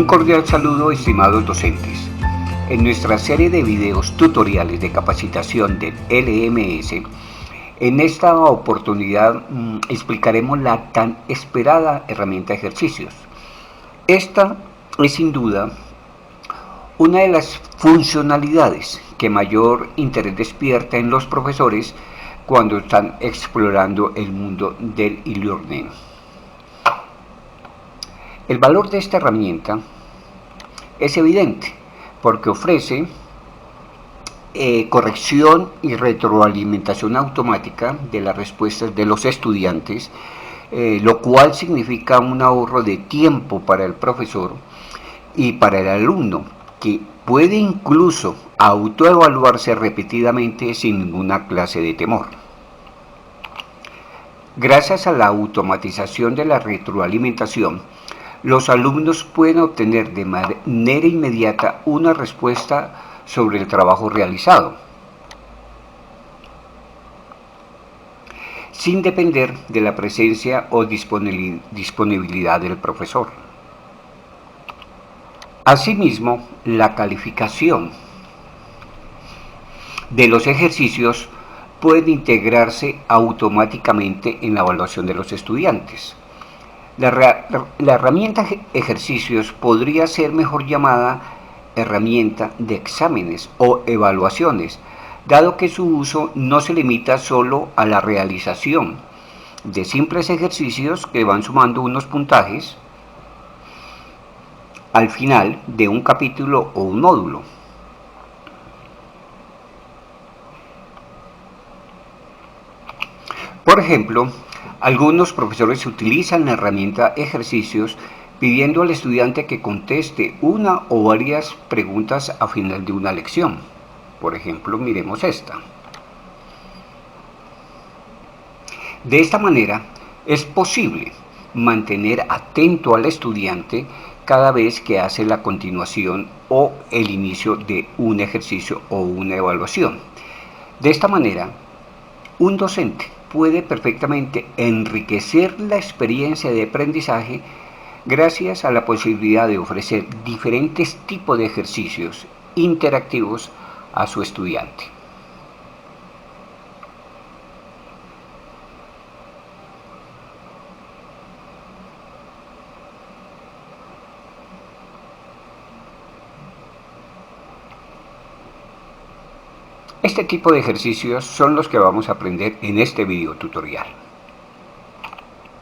Un cordial saludo, estimados docentes. En nuestra serie de videos tutoriales de capacitación del LMS, en esta oportunidad explicaremos la tan esperada herramienta de ejercicios. Esta es sin duda una de las funcionalidades que mayor interés despierta en los profesores cuando están explorando el mundo del e-learning. El valor de esta herramienta es evidente porque ofrece corrección y retroalimentación automática de las respuestas de los estudiantes, lo cual significa un ahorro de tiempo para el profesor y para el alumno, que puede incluso autoevaluarse repetidamente sin ninguna clase de temor. Gracias a la automatización de la retroalimentación, los alumnos pueden obtener de manera inmediata una respuesta sobre el trabajo realizado, sin depender de la presencia o disponibilidad del profesor. Asimismo, la calificación de los ejercicios puede integrarse automáticamente en la evaluación de los estudiantes. La herramienta ejercicios podría ser mejor llamada herramienta de exámenes o evaluaciones, dado que su uso no se limita solo a la realización de simples ejercicios que van sumando unos puntajes al final de un capítulo o un módulo. Por ejemplo, algunos profesores utilizan la herramienta ejercicios pidiendo al estudiante que conteste una o varias preguntas a final de una lección. Por ejemplo, miremos esta. De esta manera, es posible mantener atento al estudiante cada vez que hace la continuación o el inicio de un ejercicio o una evaluación. De esta manera, un docente puede perfectamente enriquecer la experiencia de aprendizaje gracias a la posibilidad de ofrecer diferentes tipos de ejercicios interactivos a su estudiante. Este tipo de ejercicios son los que vamos a aprender en este video tutorial.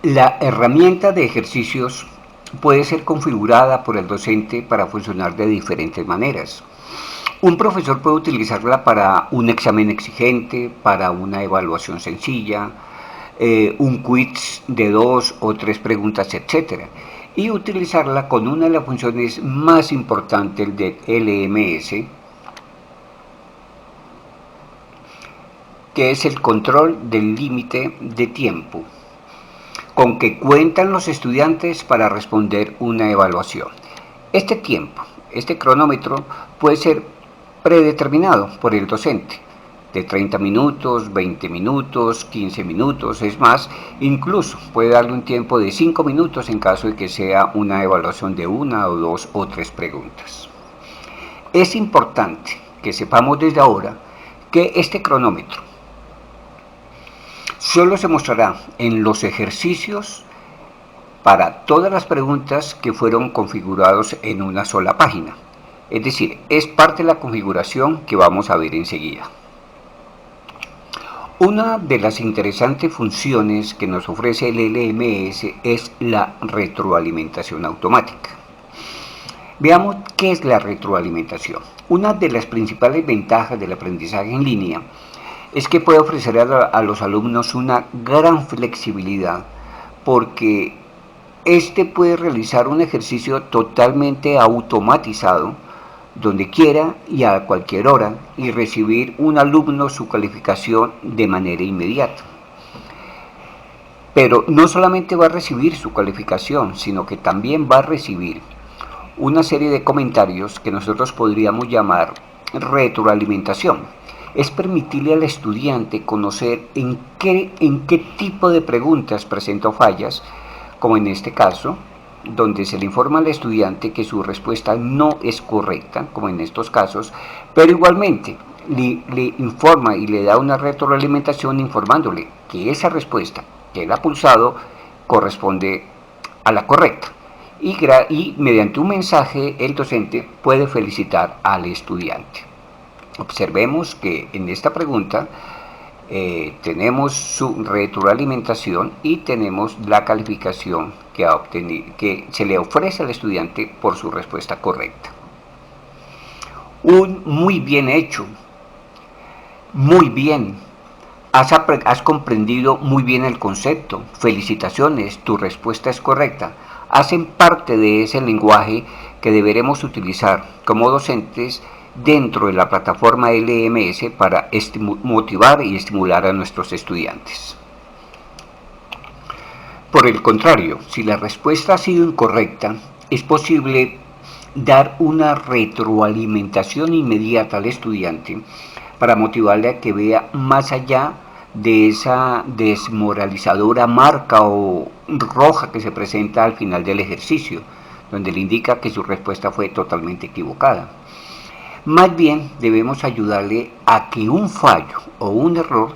La herramienta de ejercicios puede ser configurada por el docente para funcionar de diferentes maneras. Un profesor puede utilizarla para un examen exigente, para una evaluación sencilla, un quiz de 2 o 3 preguntas, etc. Y utilizarla con una de las funciones más importantes del LMS, que es el control del límite de tiempo con que cuentan los estudiantes para responder una evaluación. Este tiempo, este cronómetro, puede ser predeterminado por el docente, de 30 minutos, 20 minutos, 15 minutos, es más, incluso puede darle un tiempo de 5 minutos en caso de que sea una evaluación de 1 o 2 o 3 preguntas. Es importante que sepamos desde ahora que este cronómetro solo se mostrará en los ejercicios para todas las preguntas que fueron configurados en una sola página. Es decir, es parte de la configuración que vamos a ver enseguida. Una de las interesantes funciones que nos ofrece el LMS es la retroalimentación automática. Veamos qué es la retroalimentación. Una de las principales ventajas del aprendizaje en línea es que puede ofrecer a los alumnos una gran flexibilidad, porque este puede realizar un ejercicio totalmente automatizado donde quiera y a cualquier hora y recibir un alumno su calificación de manera inmediata. Pero no solamente va a recibir su calificación, sino que también va a recibir una serie de comentarios que nosotros podríamos llamar retroalimentación. Es permitirle al estudiante conocer en qué tipo de preguntas presenta fallas, como en este caso, donde se le informa al estudiante que su respuesta no es correcta, como en estos casos, pero igualmente le informa y le da una retroalimentación informándole que esa respuesta que él ha pulsado corresponde a la correcta. Y mediante un mensaje el docente puede felicitar al estudiante. Observemos que en esta pregunta tenemos su retroalimentación y tenemos la calificación que se le ofrece al estudiante por su respuesta correcta. Un muy bien hecho, muy bien, has comprendido muy bien el concepto, felicitaciones, tu respuesta es correcta, hacen parte de ese lenguaje que deberemos utilizar como docentes dentro de la plataforma LMS para motivar y estimular a nuestros estudiantes. Por el contrario, si la respuesta ha sido incorrecta, es posible dar una retroalimentación inmediata al estudiante para motivarle a que vea más allá de esa desmoralizadora marca o roja que se presenta al final del ejercicio, donde le indica que su respuesta fue totalmente equivocada. Más bien debemos ayudarle a que un fallo o un error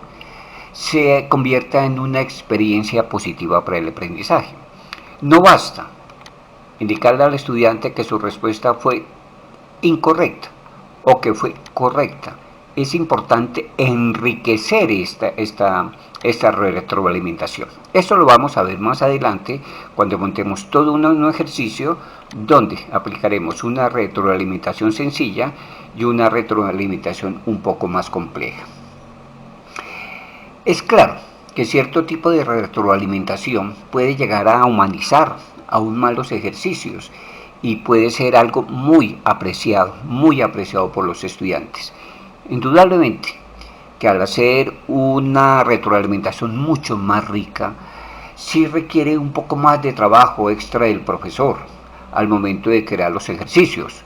se convierta en una experiencia positiva para el aprendizaje. No basta indicarle al estudiante que su respuesta fue incorrecta o que fue correcta. Es importante enriquecer esta retroalimentación. Esto lo vamos a ver más adelante cuando montemos todo un ejercicio donde aplicaremos una retroalimentación sencilla y una retroalimentación un poco más compleja. Es claro que cierto tipo de retroalimentación puede llegar a humanizar aún más los ejercicios y puede ser algo muy apreciado por los estudiantes. Indudablemente que al hacer una retroalimentación mucho más rica, sí requiere un poco más de trabajo extra del profesor al momento de crear los ejercicios,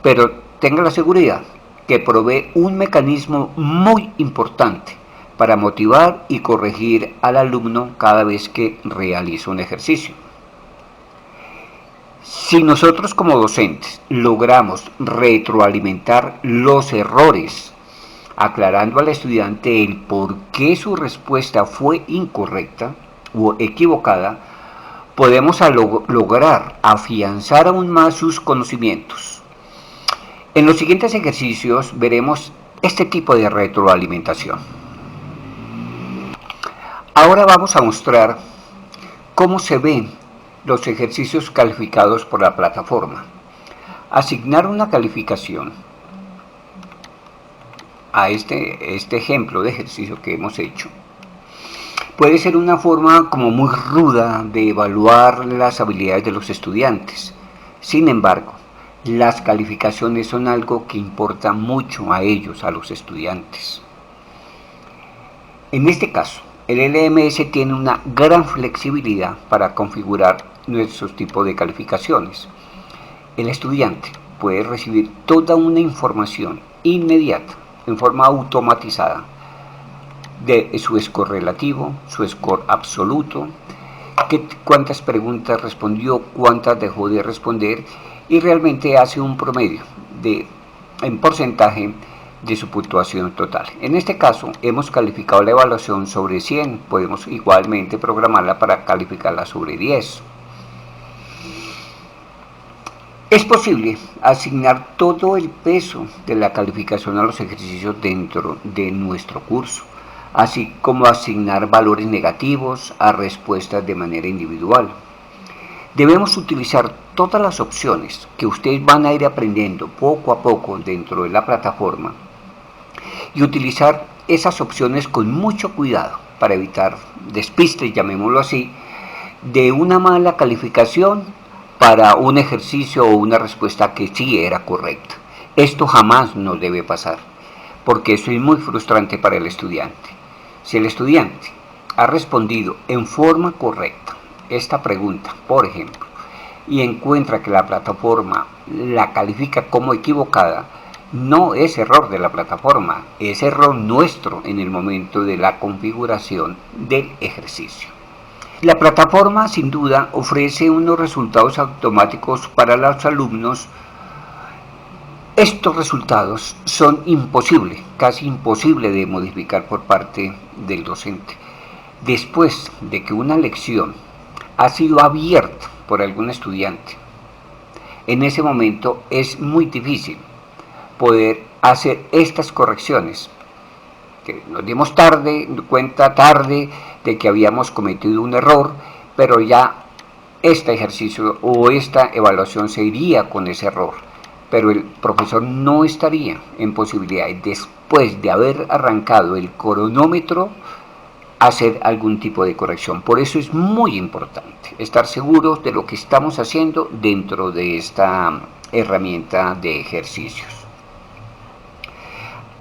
pero tenga la seguridad que provee un mecanismo muy importante para motivar y corregir al alumno cada vez que realiza un ejercicio. Si nosotros como docentes logramos retroalimentar los errores, aclarando al estudiante el por qué su respuesta fue incorrecta o equivocada, podemos lograr afianzar aún más sus conocimientos. En los siguientes ejercicios veremos este tipo de retroalimentación. Ahora vamos a mostrar cómo se ven los ejercicios calificados por la plataforma. Asignar una calificación a este ejemplo de ejercicio que hemos hecho puede ser una forma como muy ruda de evaluar las habilidades de los estudiantes. Sin embargo, las calificaciones son algo que importa mucho a ellos, a los estudiantes. En este caso, el LMS tiene una gran flexibilidad para configurar nuestros tipos de calificaciones. El estudiante puede recibir toda una información inmediata, en forma automatizada, de su score relativo, su score absoluto, cuántas preguntas respondió, cuántas dejó de responder, y realmente hace un promedio en porcentaje de su puntuación total. En este caso hemos calificado la evaluación sobre 100, podemos igualmente programarla para calificarla sobre 10. Es posible asignar todo el peso de la calificación a los ejercicios dentro de nuestro curso, así como asignar valores negativos a respuestas de manera individual. Debemos utilizar todas las opciones que ustedes van a ir aprendiendo poco a poco dentro de la plataforma y utilizar esas opciones con mucho cuidado para evitar despistes, llamémoslo así, de una mala calificación para un ejercicio o una respuesta que sí era correcta. Esto jamás nos debe pasar, porque eso es muy frustrante para el estudiante. Si el estudiante ha respondido en forma correcta esta pregunta, por ejemplo, y encuentra que la plataforma la califica como equivocada, no es error de la plataforma, es error nuestro en el momento de la configuración del ejercicio. La plataforma sin duda ofrece unos resultados automáticos para los alumnos. Estos resultados son imposibles, casi imposibles de modificar por parte del docente. Después de que una lección ha sido abierta por algún estudiante, en ese momento es muy difícil poder hacer estas correcciones. Que nos dimos cuenta tarde de que habíamos cometido un error, pero ya este ejercicio o esta evaluación se iría con ese error, pero el profesor no estaría en posibilidad, después de haber arrancado el cronómetro, hacer algún tipo de corrección. Por eso es muy importante estar seguros de lo que estamos haciendo dentro de esta herramienta de ejercicios.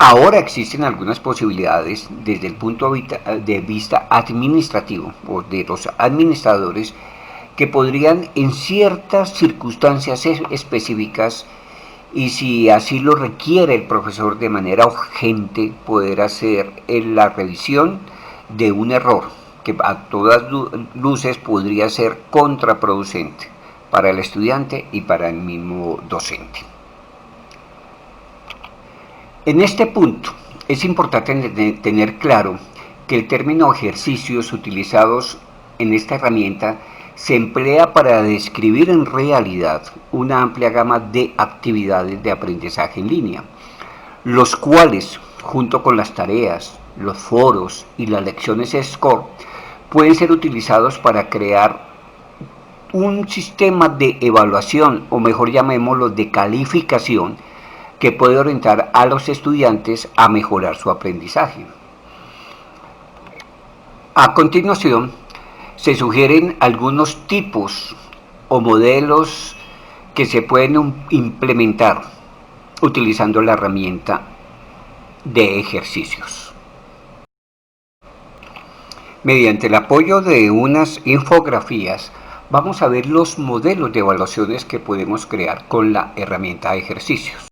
Ahora existen algunas posibilidades desde el punto de vista administrativo o de los administradores que podrían en ciertas circunstancias específicas y si así lo requiere el profesor de manera urgente poder hacer la revisión de un error que a todas luces podría ser contraproducente para el estudiante y para el mismo docente. En este punto es importante tener claro que el término ejercicios utilizados en esta herramienta se emplea para describir en realidad una amplia gama de actividades de aprendizaje en línea, los cuales, junto con las tareas, los foros y las lecciones SCORE, pueden ser utilizados para crear un sistema de evaluación, o mejor llamémoslo de calificación, que puede orientar a los estudiantes a mejorar su aprendizaje. A continuación, se sugieren algunos tipos o modelos que se pueden implementar utilizando la herramienta de ejercicios. Mediante el apoyo de unas infografías, vamos a ver los modelos de evaluaciones que podemos crear con la herramienta de ejercicios.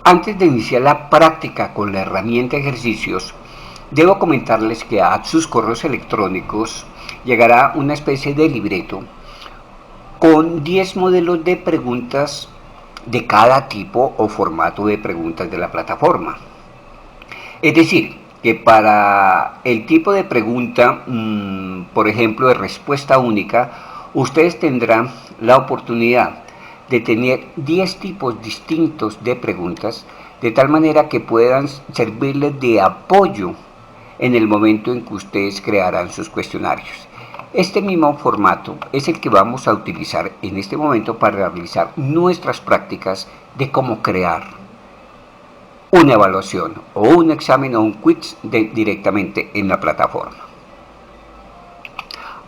Antes de iniciar la práctica con la herramienta ejercicios, debo comentarles que a sus correos electrónicos llegará una especie de libreto con 10 modelos de preguntas de cada tipo o formato de preguntas de la plataforma. Es decir, que para el tipo de pregunta, por ejemplo, de respuesta única, ustedes tendrán la oportunidad de tener 10 tipos distintos de preguntas, de tal manera que puedan servirles de apoyo en el momento en que ustedes crearán sus cuestionarios. Este mismo formato es el que vamos a utilizar en este momento para realizar nuestras prácticas de cómo crear una evaluación o un examen o un quiz directamente en la plataforma.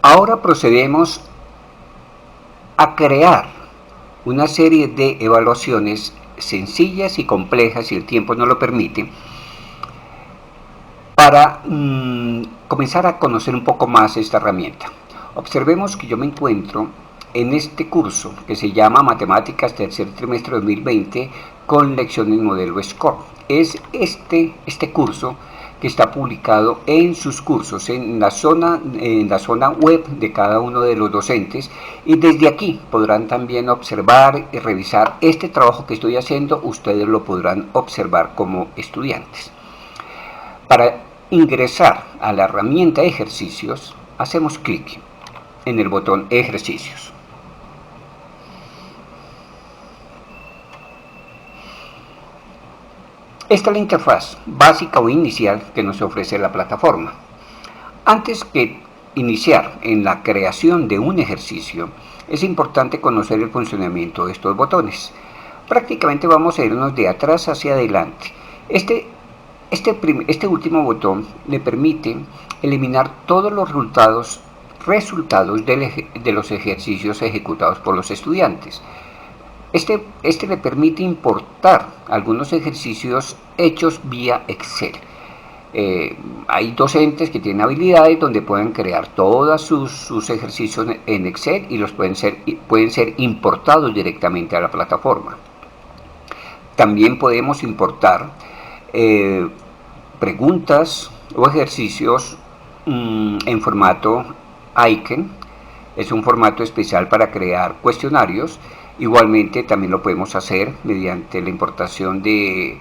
Ahora procedemos a crear una serie de evaluaciones sencillas y complejas, si el tiempo no lo permite, para comenzar a conocer un poco más esta herramienta. Observemos que yo me encuentro en este curso que se llama Matemáticas tercer trimestre 2020 con lecciones modelo SCORE. Es este curso que está publicado en sus cursos, en la zona web de cada uno de los docentes, y desde aquí podrán también observar y revisar este trabajo que estoy haciendo. Ustedes lo podrán observar como estudiantes. Para ingresar a la herramienta ejercicios, hacemos clic en el botón ejercicios. Esta es la interfaz básica o inicial que nos ofrece la plataforma. Antes que iniciar en la creación de un ejercicio, es importante conocer el funcionamiento de estos botones. Prácticamente vamos a irnos de atrás hacia adelante. Este último botón le permite eliminar todos los resultados de los ejercicios ejecutados por los estudiantes. Este le permite importar algunos ejercicios hechos vía Excel. Hay docentes que tienen habilidades donde pueden crear todos sus ejercicios en Excel y pueden ser importados directamente a la plataforma. También podemos importar preguntas o ejercicios en formato Icon. Es un formato especial para crear cuestionarios. Igualmente también lo podemos hacer mediante la importación de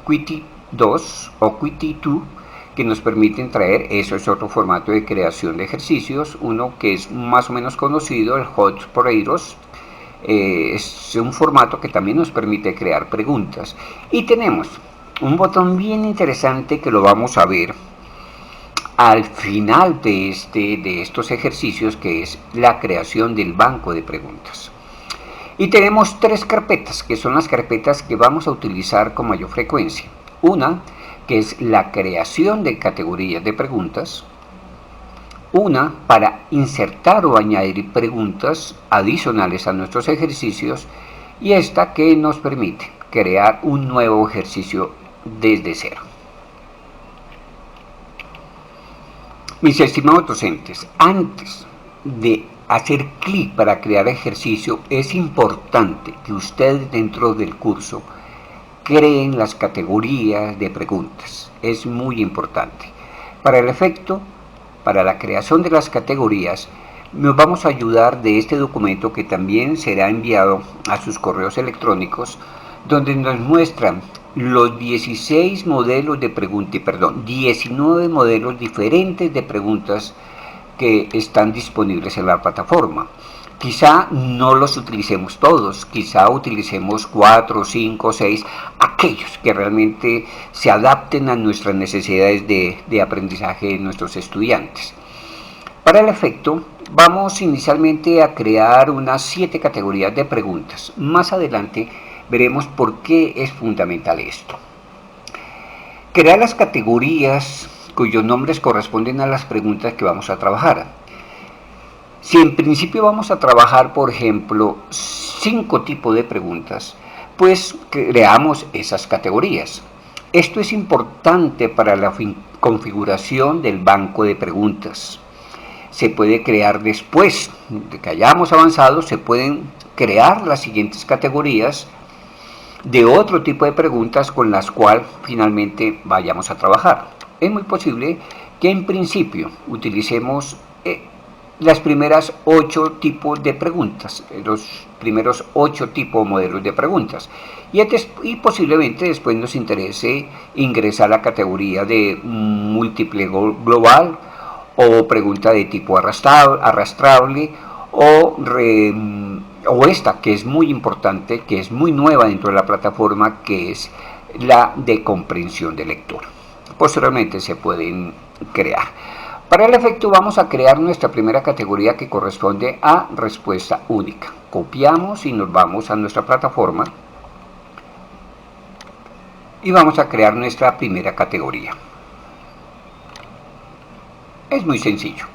Qt 2 o Qt 2, que nos permiten traer, eso es otro formato de creación de ejercicios. Uno que es más o menos conocido, el Hot Potatoes, es un formato que también nos permite crear preguntas. Y tenemos un botón bien interesante que lo vamos a ver al final de estos ejercicios, que es la creación del banco de preguntas. Y tenemos 3 carpetas, que son las carpetas que vamos a utilizar con mayor frecuencia. Una, que es la creación de categorías de preguntas. Una, para insertar o añadir preguntas adicionales a nuestros ejercicios. Y esta, que nos permite crear un nuevo ejercicio desde cero. Mis estimados docentes, antes de hacer clic para crear ejercicio, es importante que ustedes dentro del curso creen las categorías de preguntas. Es muy importante. Para el efecto, para la creación de las categorías, nos vamos a ayudar de este documento que también será enviado a sus correos electrónicos, donde nos muestran los 19 modelos diferentes de preguntas que están disponibles en la plataforma. Quizá no los utilicemos todos, quizá utilicemos 4, 5, 6, aquellos que realmente se adapten a nuestras necesidades de aprendizaje de nuestros estudiantes. Para el efecto, vamos inicialmente a crear unas 7 categorías de preguntas. Más adelante veremos por qué es fundamental esto. Crear las categorías cuyos nombres corresponden a las preguntas que vamos a trabajar. Si en principio vamos a trabajar, por ejemplo, 5 tipos de preguntas, pues creamos esas categorías. Esto es importante para la configuración del banco de preguntas. Se puede crear después de que hayamos avanzado, se pueden crear las siguientes categorías de otro tipo de preguntas con las cuales finalmente vayamos a trabajar. Es muy posible que en principio utilicemos las primeras 8 tipos de preguntas, los primeros 8 tipos modelos de preguntas. Y posiblemente después nos interese ingresar a la categoría de múltiple global o pregunta de tipo arrastrable o esta que es muy importante, que es muy nueva dentro de la plataforma, que es la de comprensión de lectura. Posteriormente se pueden crear. Para el efecto vamos a crear nuestra primera categoría, que corresponde a respuesta única. Copiamos y nos vamos a nuestra plataforma y vamos a crear nuestra primera categoría. Es muy sencillo.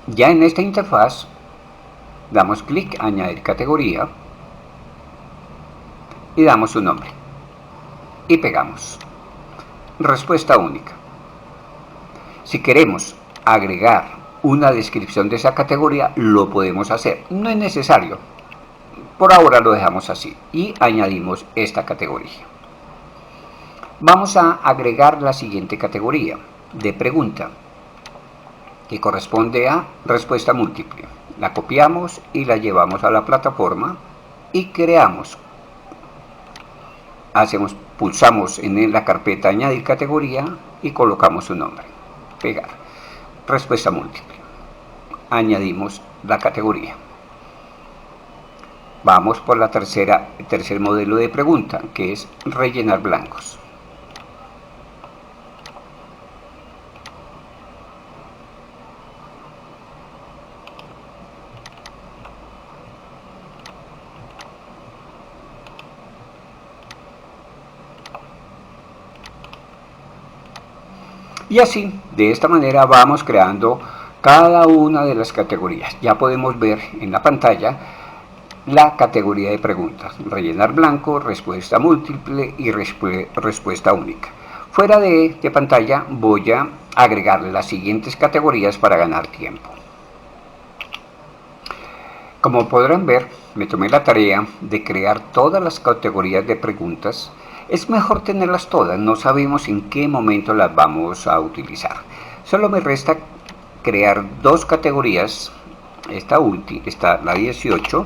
Ya en esta interfaz damos clic a añadir categoría y damos su nombre y pegamos respuesta única. Si queremos agregar una descripción de esa categoría, lo podemos hacer. No es necesario. Por ahora lo dejamos así y añadimos esta categoría. Vamos a agregar la siguiente categoría de pregunta, que corresponde a respuesta múltiple. La copiamos y la llevamos a la plataforma y creamos. Pulsamos en la carpeta añadir categoría y colocamos su nombre. Pegar. Respuesta múltiple. Añadimos la categoría. Vamos por el tercer modelo de pregunta, que es rellenar blancos. Y así, de esta manera vamos creando cada una de las categorías. Ya podemos ver en la pantalla la categoría de preguntas: rellenar blanco, respuesta múltiple y respuesta única. Fuera de pantalla voy a agregar las siguientes categorías para ganar tiempo. Como podrán ver, me tomé la tarea de crear todas las categorías de preguntas. Es mejor tenerlas todas, no sabemos en qué momento las vamos a utilizar. Solo me resta crear dos categorías, esta la 18,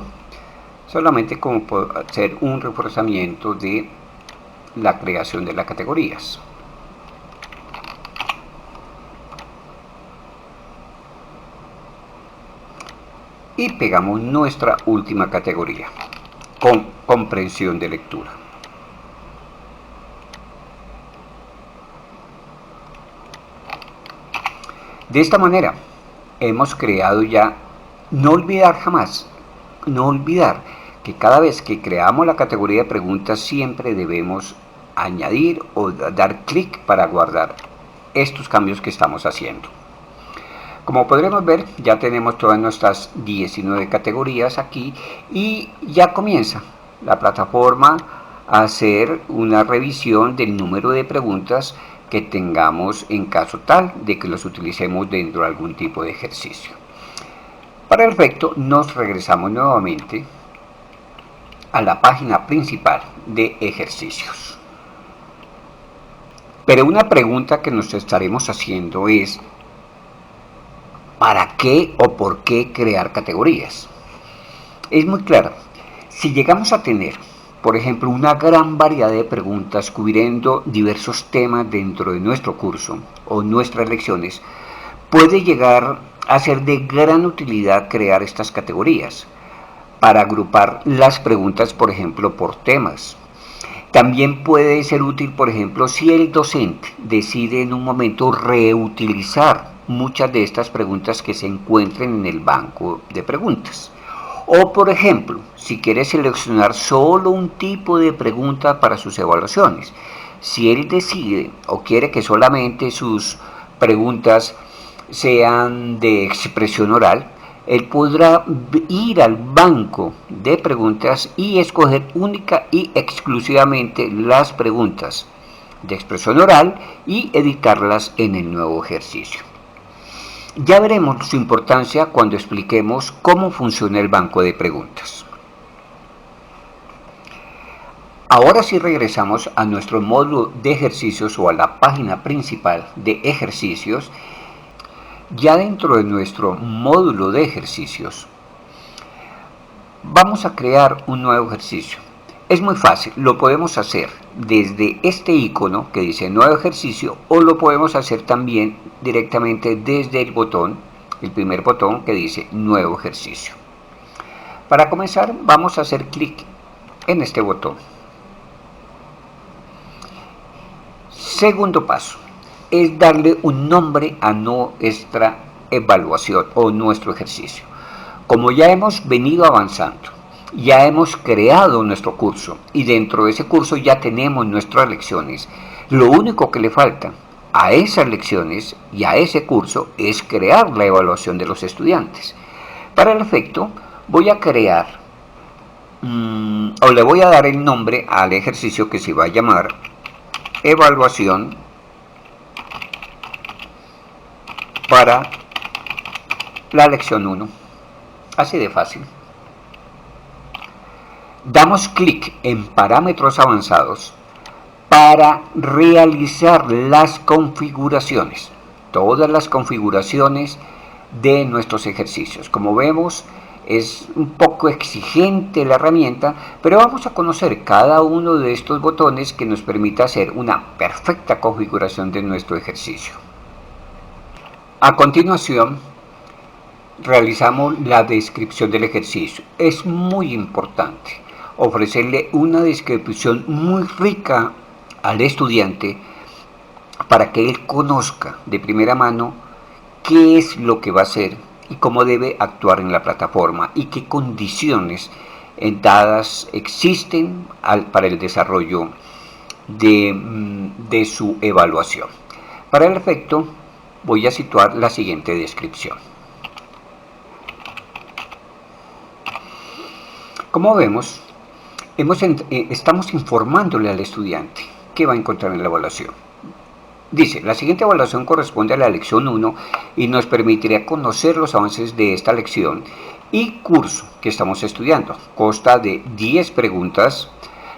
solamente como hacer un reforzamiento de la creación de las categorías. Y pegamos nuestra última categoría, con comprensión de lectura. De esta manera hemos creado ya, no olvidar que cada vez que creamos la categoría de preguntas siempre debemos añadir o dar clic para guardar estos cambios que estamos haciendo. Como podremos ver, ya tenemos todas nuestras 19 categorías aquí y ya comienza la plataforma a hacer una revisión del número de preguntas que tengamos en caso tal de que los utilicemos dentro de algún tipo de ejercicio. Para el efecto nos regresamos nuevamente a la página principal de ejercicios. Pero una pregunta que nos estaremos haciendo es: ¿para qué o por qué crear categorías? Es muy claro. Si llegamos a tener, por ejemplo, una gran variedad de preguntas cubriendo diversos temas dentro de nuestro curso o nuestras lecciones, puede llegar a ser de gran utilidad crear estas categorías para agrupar las preguntas, por ejemplo, por temas. También puede ser útil, por ejemplo, si el docente decide en un momento reutilizar muchas de estas preguntas que se encuentren en el banco de preguntas. O, por ejemplo, si quiere seleccionar solo un tipo de pregunta para sus evaluaciones. Si él decide o quiere que solamente sus preguntas sean de expresión oral, él podrá ir al banco de preguntas y escoger única y exclusivamente las preguntas de expresión oral y editarlas en el nuevo ejercicio. Ya veremos su importancia cuando expliquemos cómo funciona el banco de preguntas. Ahora sí regresamos a nuestro módulo de ejercicios o a la página principal de ejercicios. Ya dentro de nuestro módulo de ejercicios, vamos a crear un nuevo ejercicio. Es muy fácil, lo podemos hacer desde este icono que dice nuevo ejercicio, o lo podemos hacer también directamente desde el botón, el primer botón que dice nuevo ejercicio. Para comenzar, vamos a hacer clic en este botón. Segundo paso es darle un nombre a nuestra evaluación o nuestro ejercicio. Como ya hemos venido avanzando, ya hemos creado nuestro curso y dentro de ese curso ya tenemos nuestras lecciones, lo único que le falta a esas lecciones y a ese curso es crear la evaluación de los estudiantes. Para el efecto, voy a crear o le voy a dar el nombre al ejercicio que se va a llamar evaluación para la lección 1. Así de fácil. Damos clic en parámetros avanzados para realizar las configuraciones, todas las configuraciones de nuestros ejercicios. Como vemos, es un poco exigente la herramienta, pero vamos a conocer cada uno de estos botones que nos permita hacer una perfecta configuración de nuestro ejercicio. A continuación, realizamos la descripción del ejercicio. Es muy importante ofrecerle una descripción muy rica al estudiante para que él conozca de primera mano qué es lo que va a hacer y cómo debe actuar en la plataforma y qué condiciones dadas existen para el desarrollo de su evaluación. Para el efecto, voy a situar la siguiente descripción. Como vemos, estamos informándole al estudiante qué va a encontrar en la evaluación. Dice, la siguiente evaluación corresponde a la lección 1 y nos permitirá conocer los avances de esta lección y curso que estamos estudiando. Consta de 10 preguntas,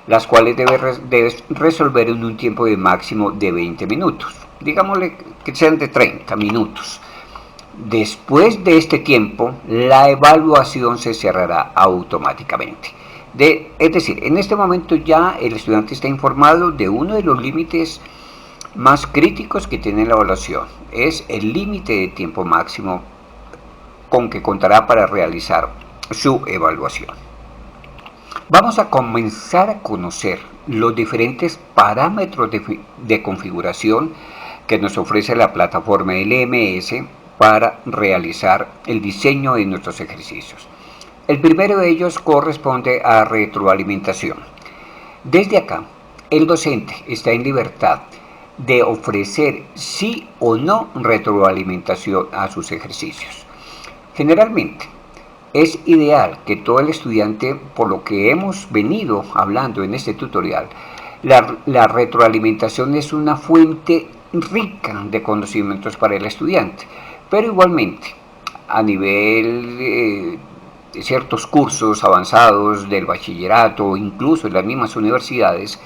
las cuales debes resolver en un tiempo de máximo de 20 minutos. Digámosle que sean de 30 minutos. Después de este tiempo, la evaluación se cerrará automáticamente. Es decir, en este momento ya el estudiante está informado de uno de los límites más críticos que tiene la evaluación. Es el límite de tiempo máximo con que contará para realizar su evaluación. Vamos a comenzar a conocer los diferentes parámetros de configuración que nos ofrece la plataforma LMS para realizar el diseño de nuestros ejercicios. El primero de ellos corresponde a retroalimentación. Desde acá, el docente está en libertad de ofrecer sí o no retroalimentación a sus ejercicios. Generalmente, es ideal que todo el estudiante, por lo que hemos venido hablando en este tutorial, la retroalimentación es una fuente rica de conocimientos para el estudiante, pero igualmente a nivel de ciertos cursos avanzados del bachillerato, incluso en las mismas universidades,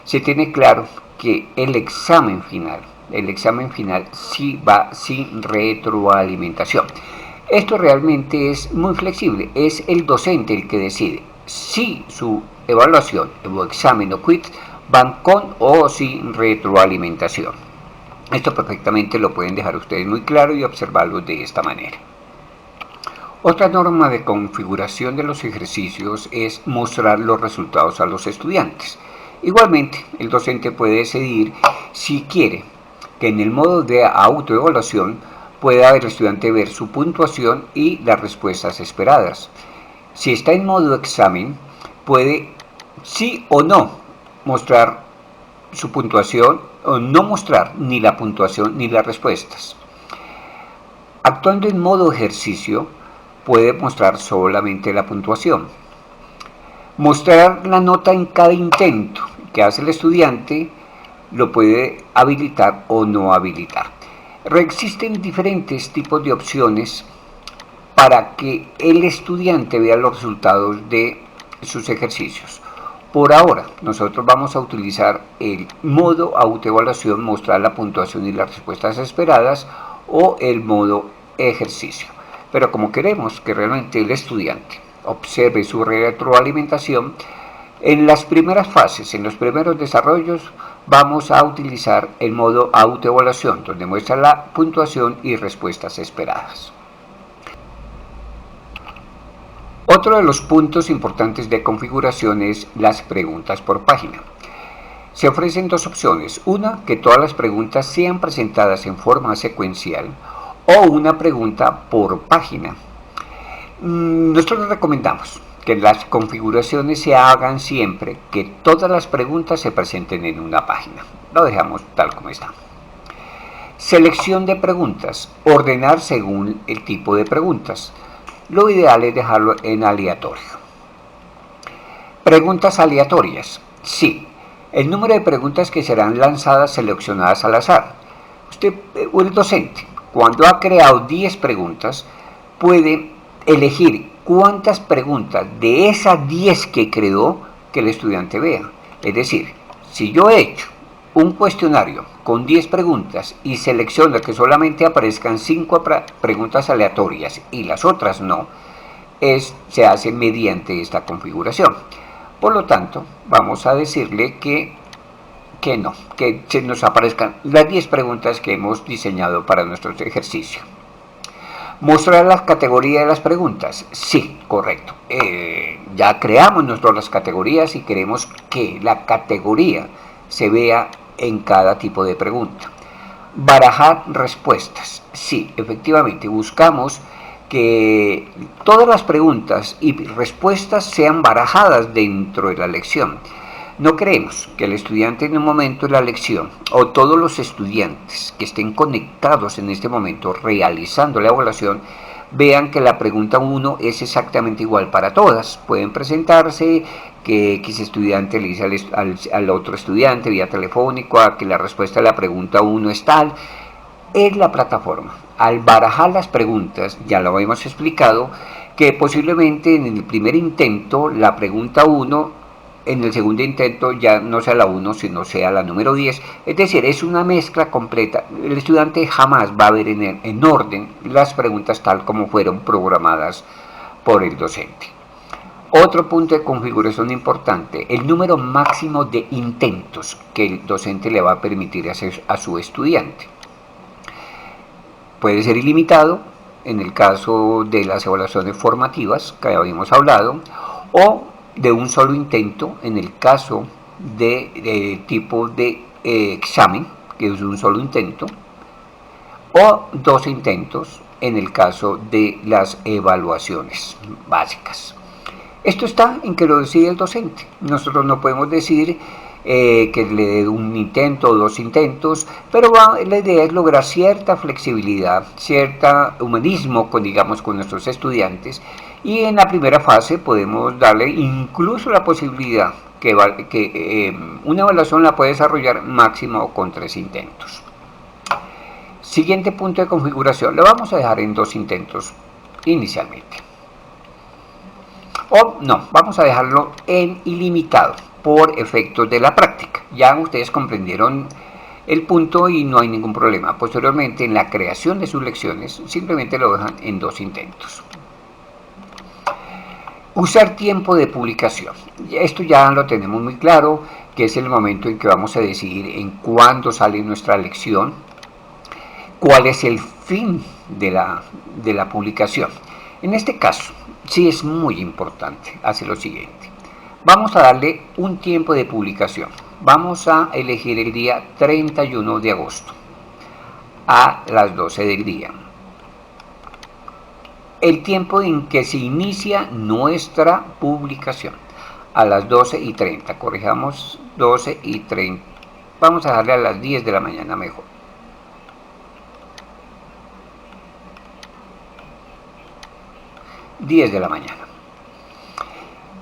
se tiene claro que el examen final sí va sin retroalimentación. Esto realmente es muy flexible, es el docente el que decide si su evaluación o examen o quiz van con o sin retroalimentación. Esto perfectamente lo pueden dejar ustedes muy claro y observarlo de esta manera. Otra norma de configuración de los ejercicios es mostrar los resultados a los estudiantes. Igualmente, el docente puede decidir si quiere que en el modo de autoevaluación pueda el estudiante ver su puntuación y las respuestas esperadas. Si está en modo examen, puede sí o no mostrar su puntuación o no mostrar ni la puntuación ni las respuestas. Actuando en modo ejercicio, puede mostrar solamente la puntuación. Mostrar la nota en cada intento que hace el estudiante lo puede habilitar o no habilitar. Existen diferentes tipos de opciones para que el estudiante vea los resultados de sus ejercicios. Por ahora, nosotros vamos a utilizar el modo autoevaluación, mostrar la puntuación y las respuestas esperadas, o el modo ejercicio. Pero como queremos que realmente el estudiante observe su retroalimentación, en las primeras fases, en los primeros desarrollos, vamos a utilizar el modo autoevaluación, donde muestra la puntuación y respuestas esperadas. Otro de los puntos importantes de configuración es las preguntas por página. Se ofrecen dos opciones, una que todas las preguntas sean presentadas en forma secuencial o una pregunta por página. Nosotros recomendamos que las configuraciones se hagan siempre que todas las preguntas se presenten en una página. Lo dejamos tal como está. Selección de preguntas, ordenar según el tipo de preguntas. Lo ideal es dejarlo en aleatorio. Preguntas aleatorias. Sí, el número de preguntas que serán lanzadas seleccionadas al azar. Usted, el docente, cuando ha creado 10 preguntas, puede elegir cuántas preguntas de esas 10 que creó que el estudiante vea. Es decir, si yo he hecho un cuestionario con 10 preguntas y selecciono que solamente aparezcan 5 preguntas aleatorias y las otras no, se hace mediante esta configuración. Por lo tanto, vamos a decirle que no, que se nos aparezcan las 10 preguntas que hemos diseñado para nuestro ejercicio. ¿Mostrar las categorías de las preguntas? Sí, correcto. Ya creamos nosotros las categorías y queremos que la categoría se vea en cada tipo de pregunta. Barajar respuestas. Sí, efectivamente, buscamos que todas las preguntas y respuestas sean barajadas dentro de la lección. No queremos que el estudiante en un momento de la lección o todos los estudiantes que estén conectados en este momento realizando la evaluación vean que la pregunta 1 es exactamente igual para todas. Pueden presentarse, que X estudiante le dice al otro estudiante vía telefónico a que la respuesta a la pregunta 1 es tal. Es la plataforma. Al barajar las preguntas, ya lo hemos explicado, que posiblemente en el primer intento la pregunta 1 en el segundo intento ya no sea la 1, sino sea la número 10. Es decir, es una mezcla completa. El estudiante jamás va a ver en orden las preguntas tal como fueron programadas por el docente. Otro punto de configuración importante, el número máximo de intentos que el docente le va a permitir hacer a su estudiante. Puede ser ilimitado, en el caso de las evaluaciones formativas que habíamos hablado, o de un solo intento en el caso de tipo de examen, que es un solo intento, o 2 intentos en el caso de las evaluaciones básicas. Esto está en que lo decide el docente. Nosotros no podemos decir que le dé un intento o 2 intentos, pero la idea es lograr cierta flexibilidad, cierto humanismo con nuestros estudiantes, y en la primera fase podemos darle incluso la posibilidad que una evaluación la puede desarrollar máximo con 3 intentos. Siguiente punto de configuración, lo vamos a dejar en 2 intentos inicialmente. O no, vamos a dejarlo en ilimitado por efectos de la práctica. Ya ustedes comprendieron el punto y no hay ningún problema. Posteriormente, en la creación de sus lecciones, simplemente lo dejan en 2 intentos. Usar tiempo de publicación. Esto ya lo tenemos muy claro, que es el momento en que vamos a decidir en cuándo sale nuestra lección, cuál es el fin de la publicación. En este caso, sí es muy importante hacer lo siguiente. Vamos a darle un tiempo de publicación. Vamos a elegir el día 31 de agosto a las 12 del día. El tiempo en que se inicia nuestra publicación, a las 12:30. Corrijamos 12:30. Vamos a darle a las 10 de la mañana mejor. ...10 de la mañana...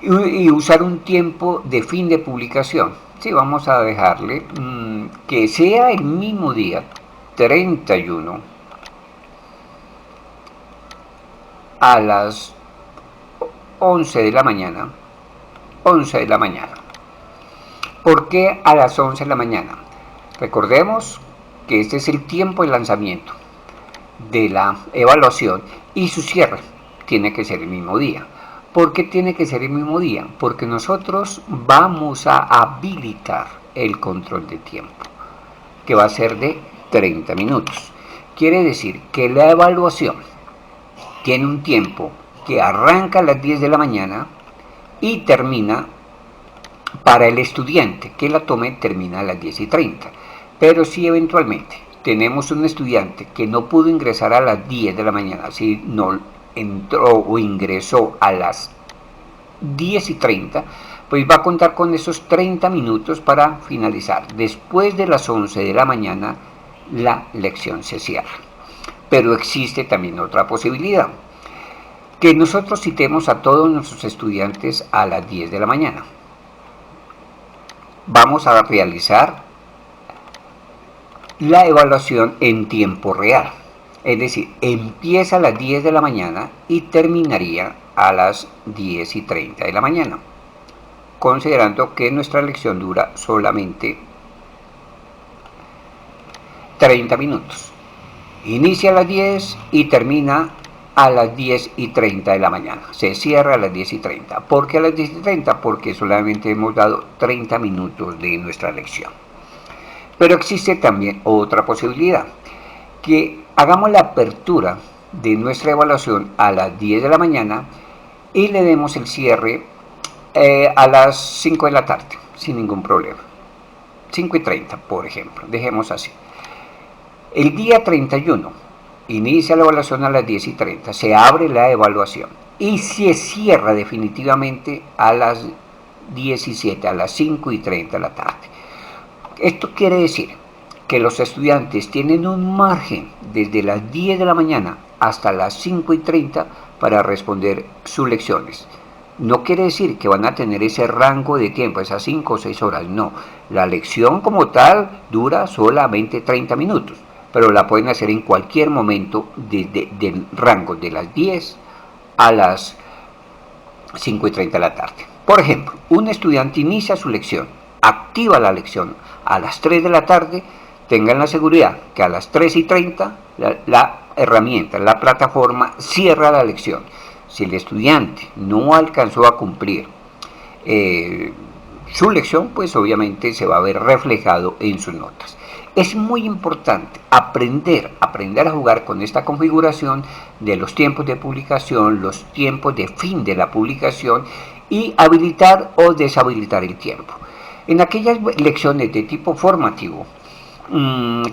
y usar un tiempo de fin de publicación. Sí, vamos a dejarle que sea el mismo día, 31, a las 11 de la mañana. 11 de la mañana. ¿Por qué a las 11 de la mañana? Recordemos que este es el tiempo de lanzamiento. de la evaluación y su cierre tiene que ser el mismo día. ¿Por qué tiene que ser el mismo día? Porque nosotros vamos a habilitar el control de tiempo, que va a ser de 30 minutos. Quiere decir que la evaluación tiene un tiempo que arranca a las 10 de la mañana y termina, para el estudiante que la tome, termina a las 10:30. Pero si eventualmente tenemos un estudiante que no pudo ingresar a las 10 de la mañana, si no entró o ingresó a las 10:30, pues va a contar con esos 30 minutos para finalizar. Después de las 11 de la mañana, la lección se cierra. Pero existe también otra posibilidad, que nosotros citemos a todos nuestros estudiantes a las 10 de la mañana. Vamos a realizar la evaluación en tiempo real. Es decir, empieza a las 10 de la mañana y terminaría a las 10:30 de la mañana, considerando que nuestra lección dura solamente 30 minutos. Inicia a las 10 y termina a las 10:30 de la mañana. Se cierra a las 10:30. ¿Por qué a las 10:30? Porque solamente hemos dado 30 minutos de nuestra lección. Pero existe también otra posibilidad, que hagamos la apertura de nuestra evaluación a las 10 de la mañana y le demos el cierre a las 5 de la tarde, sin ningún problema. 5:30, por ejemplo, dejemos así. El día 31 inicia la evaluación a las 10:30, se abre la evaluación y se cierra definitivamente a las 17, a las 5:30 de la tarde. Esto quiere decir que los estudiantes tienen un margen desde las 10 de la mañana hasta las 5:30 para responder sus lecciones. No quiere decir que van a tener ese rango de tiempo, esas 5 o 6 horas, no. La lección como tal dura solamente 30 minutos, pero la pueden hacer en cualquier momento del rango de las 10 a las 5:30 de la tarde. Por ejemplo, un estudiante inicia su lección, activa la lección a las 3 de la tarde, tengan la seguridad que a las 3:30 la herramienta, la plataforma cierra la lección. Si el estudiante no alcanzó a cumplir su lección, pues obviamente se va a ver reflejado en sus notas. Es muy importante aprender a jugar con esta configuración de los tiempos de publicación, los tiempos de fin de la publicación y habilitar o deshabilitar el tiempo. En aquellas lecciones de tipo formativo,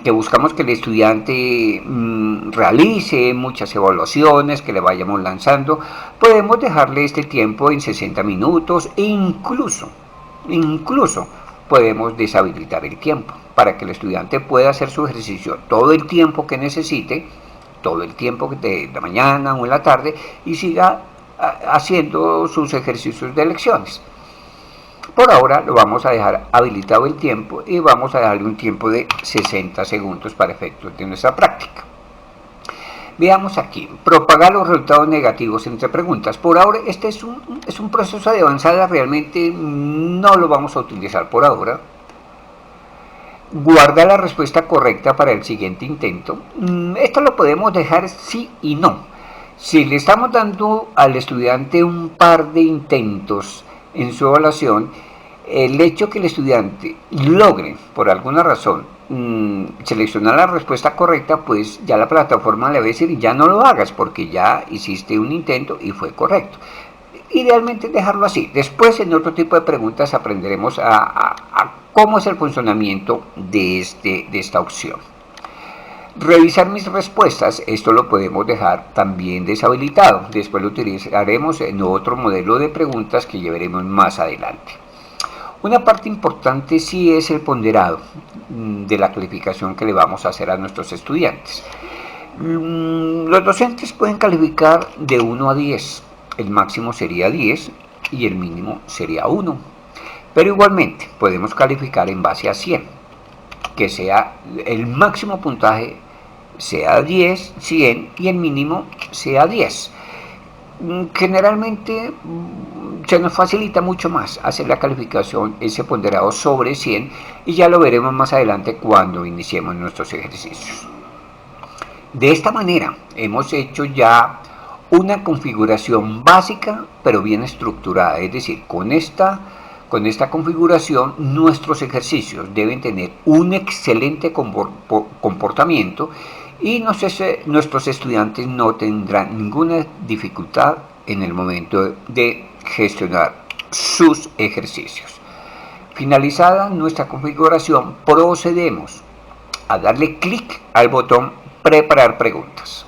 que buscamos que el estudiante realice muchas evaluaciones, que le vayamos lanzando, podemos dejarle este tiempo en 60 minutos e incluso podemos deshabilitar el tiempo para que el estudiante pueda hacer su ejercicio todo el tiempo que necesite, todo el tiempo de la mañana o en la tarde, y siga haciendo sus ejercicios de lecciones. Por ahora lo vamos a dejar habilitado el tiempo y vamos a darle un tiempo de 60 segundos para efectos de nuestra práctica. Veamos aquí, propagar los resultados negativos entre preguntas. Por ahora este es un proceso de avanzada, realmente no lo vamos a utilizar por ahora. Guarda la respuesta correcta para el siguiente intento. Esto lo podemos dejar sí y no. Si le estamos dando al estudiante un par de intentos en su evaluación, el hecho que el estudiante logre, por alguna razón, seleccionar la respuesta correcta, pues ya la plataforma le va a decir, ya no lo hagas porque ya hiciste un intento y fue correcto. Idealmente dejarlo así. Después, en otro tipo de preguntas, aprenderemos a cómo es el funcionamiento de esta opción. Revisar mis respuestas, esto lo podemos dejar también deshabilitado. Después lo utilizaremos en otro modelo de preguntas que llevaremos más adelante. Una parte importante sí es el ponderado de la calificación que le vamos a hacer a nuestros estudiantes. Los docentes pueden calificar de 1 a 10. El máximo sería 10 y el mínimo sería 1. Pero igualmente podemos calificar en base a 100, que sea el máximo puntaje sea 10, 100 y el mínimo sea 10. Generalmente se nos facilita mucho más hacer la calificación, ese ponderado sobre 100, y ya lo veremos más adelante cuando iniciemos nuestros ejercicios. De esta manera hemos hecho ya una configuración básica pero bien estructurada, es decir, con esta configuración nuestros ejercicios deben tener un excelente comportamiento y nuestros estudiantes no tendrán ninguna dificultad en el momento de gestionar sus ejercicios. Finalizada nuestra configuración, procedemos a darle clic al botón Preparar preguntas.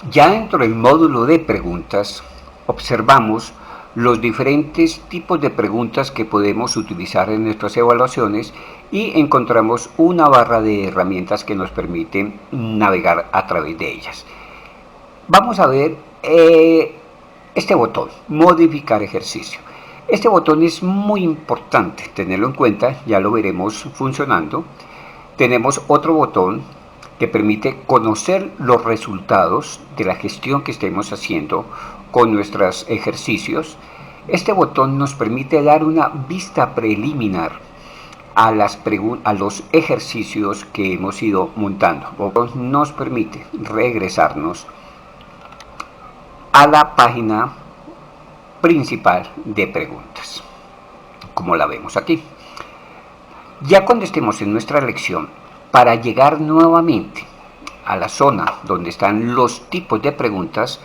Ya dentro del módulo de preguntas, observamos los diferentes tipos de preguntas que podemos utilizar en nuestras evaluaciones y encontramos una barra de herramientas que nos permiten navegar a través de ellas. Vamos a ver este botón, modificar ejercicio. Este botón es muy importante tenerlo en cuenta, ya lo veremos funcionando. Tenemos otro botón que permite conocer los resultados de la gestión que estemos haciendo con nuestros ejercicios. Este botón nos permite dar una vista preliminar a los ejercicios que hemos ido montando. Nos permite regresarnos a la página principal de preguntas, como la vemos aquí. Ya cuando estemos en nuestra lección, para llegar nuevamente a la zona donde están los tipos de preguntas,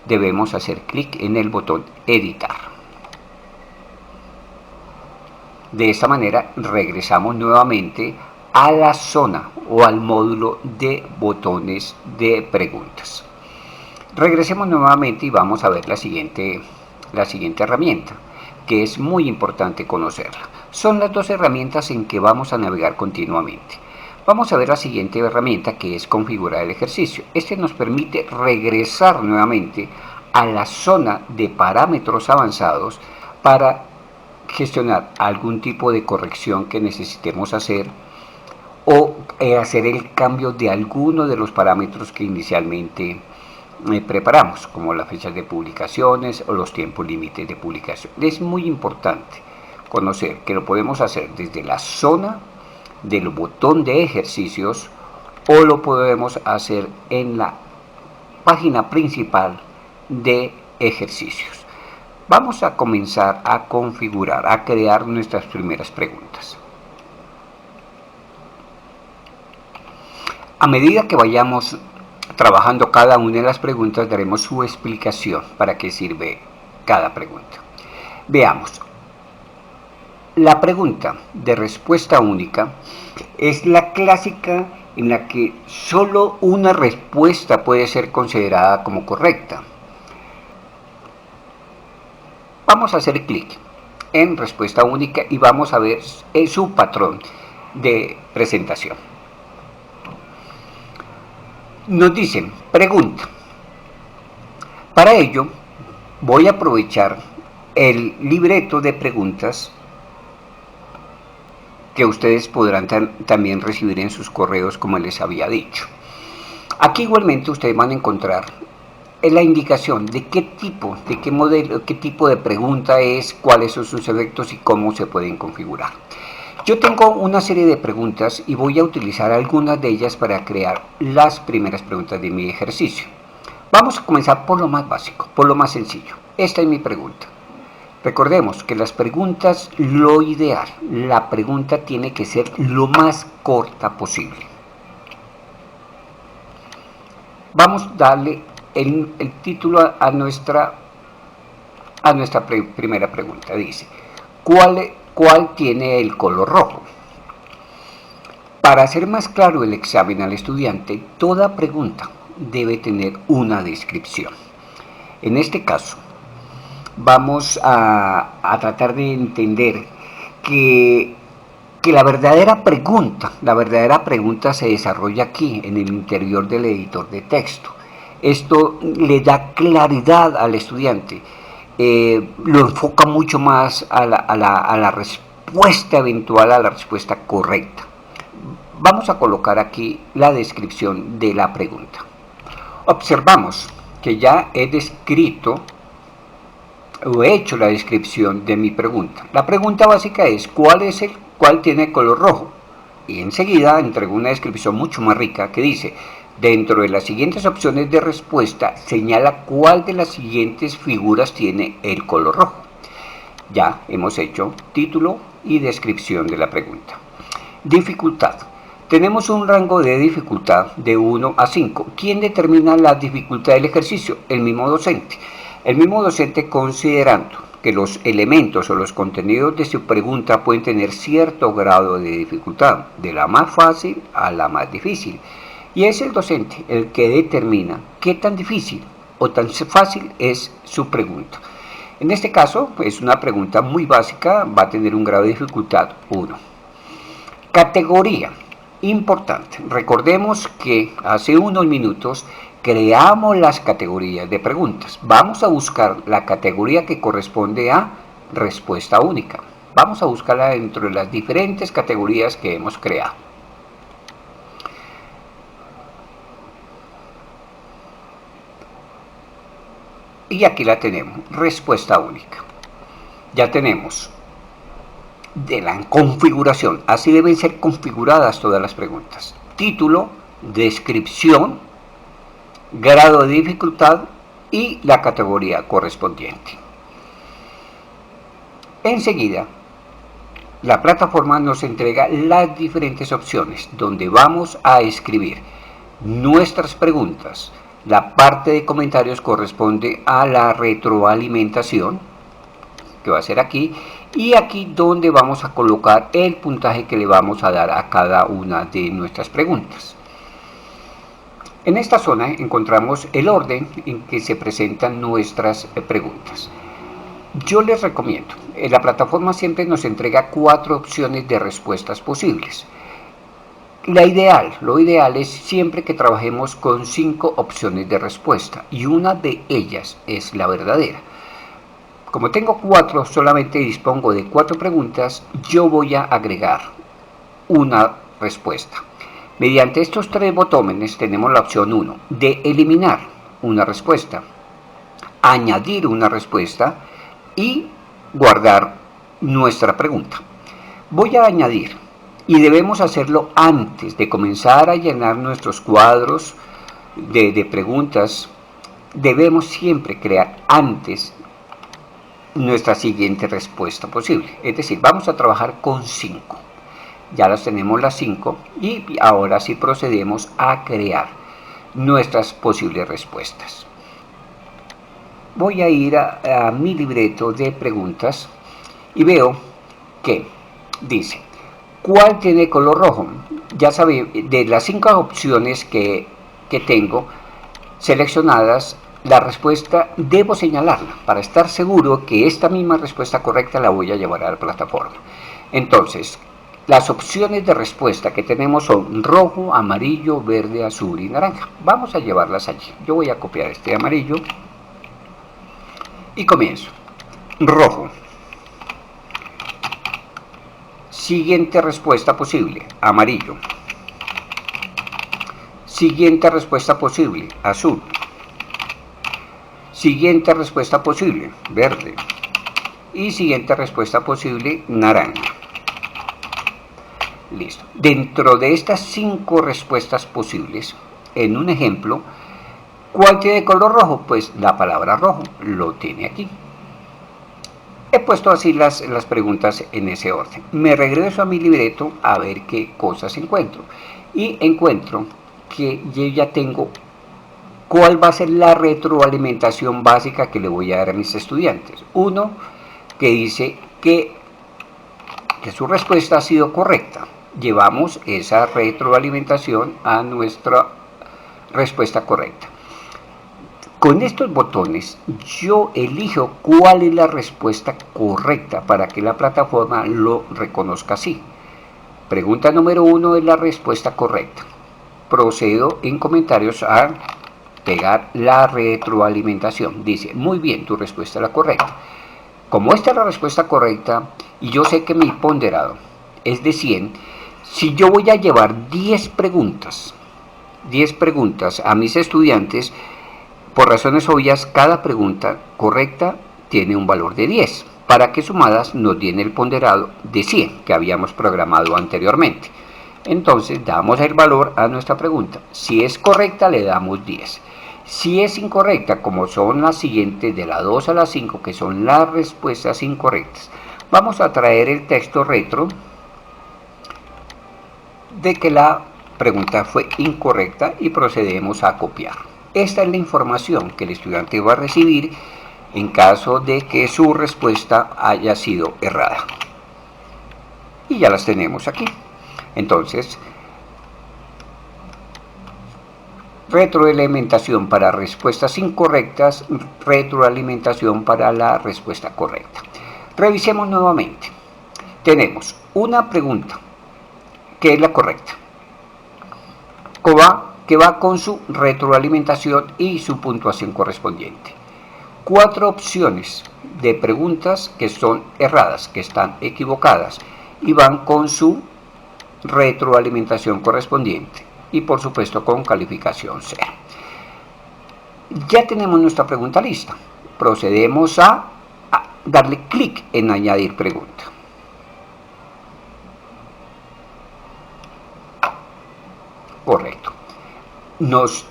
debemos hacer clic en el botón editar. De esta manera regresamos nuevamente a la zona o al módulo de botones de preguntas. Regresemos nuevamente y vamos a ver la siguiente herramienta, que es muy importante conocerla. Son las dos herramientas en que vamos a navegar continuamente. Vamos a ver la siguiente herramienta, que es configurar el ejercicio. Este nos permite regresar nuevamente a la zona de parámetros avanzados para gestionar algún tipo de corrección que necesitemos hacer o hacer el cambio de alguno de los parámetros que inicialmente preparamos, como las fechas de publicaciones o los tiempos límites de publicación. Es muy importante conocer que lo podemos hacer desde la zona del botón de ejercicios o lo podemos hacer en la página principal de ejercicios. Vamos a comenzar a configurar, a crear nuestras primeras preguntas. A medida que vayamos trabajando cada una de las preguntas, daremos su explicación para qué sirve cada pregunta. Veamos. La pregunta de respuesta única es la clásica en la que solo una respuesta puede ser considerada como correcta. Vamos a hacer clic en respuesta única y vamos a ver su patrón de presentación. Nos dicen pregunta. Para ello voy a aprovechar el libreto de preguntas que ustedes podrán también recibir en sus correos, como les había dicho. Aquí igualmente ustedes van a encontrar la indicación de qué tipo, de qué modelo, qué tipo de pregunta es, cuáles son sus efectos y cómo se pueden configurar. Yo tengo una serie de preguntas y voy a utilizar algunas de ellas para crear las primeras preguntas de mi ejercicio. Vamos a comenzar por lo más básico, por lo más sencillo. Esta es mi pregunta. Recordemos que las preguntas, lo ideal, la pregunta tiene que ser lo más corta posible. Vamos a darle el título a nuestra primera pregunta. Dice, ¿cuál tiene el color rojo? Para hacer más claro el examen al estudiante, toda pregunta debe tener una descripción. En este caso, vamos a tratar de entender que la verdadera pregunta se desarrolla aquí, en el interior del editor de texto. Esto le da claridad al estudiante, lo enfoca mucho más a la respuesta eventual, a la respuesta correcta. Vamos a colocar aquí la descripción de la pregunta. Observamos que ya he descrito o he hecho la descripción de mi pregunta. La pregunta básica es ¿cuál tiene color rojo? Y enseguida entrego una descripción mucho más rica que dice: dentro de las siguientes opciones de respuesta, señala cuál de las siguientes figuras tiene el color rojo. Ya hemos hecho título y descripción de la pregunta. Dificultad. Tenemos un rango de dificultad de 1 a 5. ¿Quién determina la dificultad del ejercicio? El mismo docente. El mismo docente, considerando que los elementos o los contenidos de su pregunta pueden tener cierto grado de dificultad, de la más fácil a la más difícil. Y es el docente el que determina qué tan difícil o tan fácil es su pregunta. En este caso, es una pregunta muy básica, va a tener un grado de dificultad 1. Categoría. Importante. Recordemos que hace unos minutos creamos las categorías de preguntas. Vamos a buscar la categoría que corresponde a respuesta única. Vamos a buscarla dentro de las diferentes categorías que hemos creado. Y aquí la tenemos, respuesta única. Ya tenemos de la configuración, así deben ser configuradas todas las preguntas: título, descripción, grado de dificultad y la categoría correspondiente. Enseguida, la plataforma nos entrega las diferentes opciones donde vamos a escribir nuestras preguntas. La parte de comentarios corresponde a la retroalimentación, que va a ser aquí, y aquí donde vamos a colocar el puntaje que le vamos a dar a cada una de nuestras preguntas. En esta zona encontramos el orden en que se presentan nuestras preguntas. Yo les recomiendo, la plataforma siempre nos entrega 4 opciones de respuestas posibles. Lo ideal es siempre que trabajemos con 5 opciones de respuesta y una de ellas es la verdadera. Como tengo 4, solamente dispongo de 4 preguntas, yo voy a agregar una respuesta. Mediante estos 3 botones tenemos la opción 1 de eliminar una respuesta, añadir una respuesta y guardar nuestra pregunta. Voy a añadir, y debemos hacerlo antes de comenzar a llenar nuestros cuadros de preguntas. Debemos siempre crear antes nuestra siguiente respuesta posible. Es decir, vamos a trabajar con 5. Ya las tenemos las 5 y ahora sí procedemos a crear nuestras posibles respuestas. Voy a ir a mi libreto de preguntas y veo que dice: ¿cuál tiene color rojo? Ya saben, de las 5 opciones que tengo seleccionadas, la respuesta debo señalarla para estar seguro que esta misma respuesta correcta la voy a llevar a la plataforma. Entonces, las opciones de respuesta que tenemos son rojo, amarillo, verde, azul y naranja. Vamos a llevarlas allí. Yo voy a copiar este amarillo y comienzo. Rojo. Siguiente respuesta posible, amarillo. Siguiente respuesta posible, azul. Siguiente respuesta posible, verde. Y siguiente respuesta posible, naranja. Listo. Dentro de estas 5 respuestas posibles, en un ejemplo, ¿cuál tiene color rojo? Pues la palabra rojo lo tiene aquí. He puesto así las preguntas en ese orden. Me regreso a mi libreto a ver qué cosas encuentro. Y encuentro que yo ya tengo cuál va a ser la retroalimentación básica que le voy a dar a mis estudiantes. Uno que dice que su respuesta ha sido correcta. Llevamos esa retroalimentación a nuestra respuesta correcta. Con estos botones yo elijo cuál es la respuesta correcta para que la plataforma lo reconozca así. Pregunta número 1 es la respuesta correcta. Procedo en comentarios a pegar la retroalimentación. Dice: muy bien, tu respuesta es la correcta. Como esta es la respuesta correcta y yo sé que mi ponderado es de 100, si yo voy a llevar 10 preguntas a mis estudiantes, por razones obvias, cada pregunta correcta tiene un valor de 10, para que sumadas nos den el ponderado de 100 que habíamos programado anteriormente. Entonces damos el valor a nuestra pregunta. Si es correcta le damos 10. Si es incorrecta, como son las siguientes de la 2 a la 5, que son las respuestas incorrectas, vamos a traer el texto retro de que la pregunta fue incorrecta y procedemos a copiar. Esta es la información que el estudiante va a recibir en caso de que su respuesta haya sido errada. Y ya las tenemos aquí. Entonces, retroalimentación para respuestas incorrectas, retroalimentación para la respuesta correcta. Revisemos nuevamente. Tenemos una pregunta que es la correcta, que va con su retroalimentación y su puntuación correspondiente. 4 opciones de preguntas que son erradas, que están equivocadas y van con su retroalimentación correspondiente y por supuesto con calificación 0. Ya tenemos nuestra pregunta lista. Procedemos a darle clic en añadir pregunta. Correcto.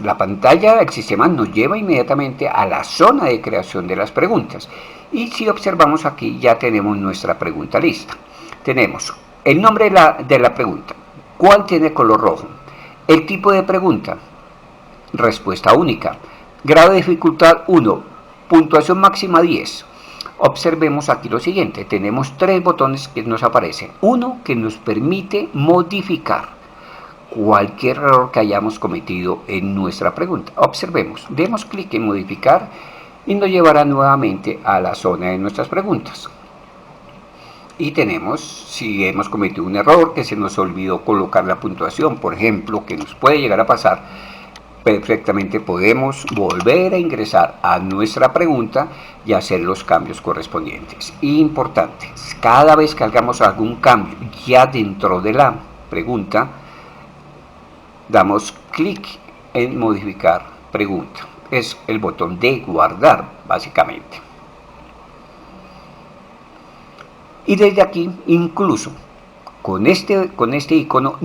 La pantalla del sistema nos lleva inmediatamente a la zona de creación de las preguntas. Y si observamos aquí ya tenemos nuestra pregunta lista. Tenemos el nombre de la pregunta. ¿Cuál tiene color rojo? El tipo de pregunta. Respuesta única. Grado de dificultad 1. Puntuación máxima 10. Observemos aquí lo siguiente. Tenemos 3 botones que nos aparecen. Uno que nos permite modificar cualquier error que hayamos cometido en nuestra pregunta. Observemos, demos clic en modificar y nos llevará nuevamente a la zona de nuestras preguntas. Y tenemos, si hemos cometido un error, que se nos olvidó colocar la puntuación, por ejemplo, que nos puede llegar a pasar, perfectamente podemos volver a ingresar a nuestra pregunta y hacer los cambios correspondientes. Importante, cada vez que hagamos algún cambio ya dentro de la pregunta, damos clic en modificar pregunta. Es el botón de guardar, básicamente. Y desde aquí, incluso con este icono,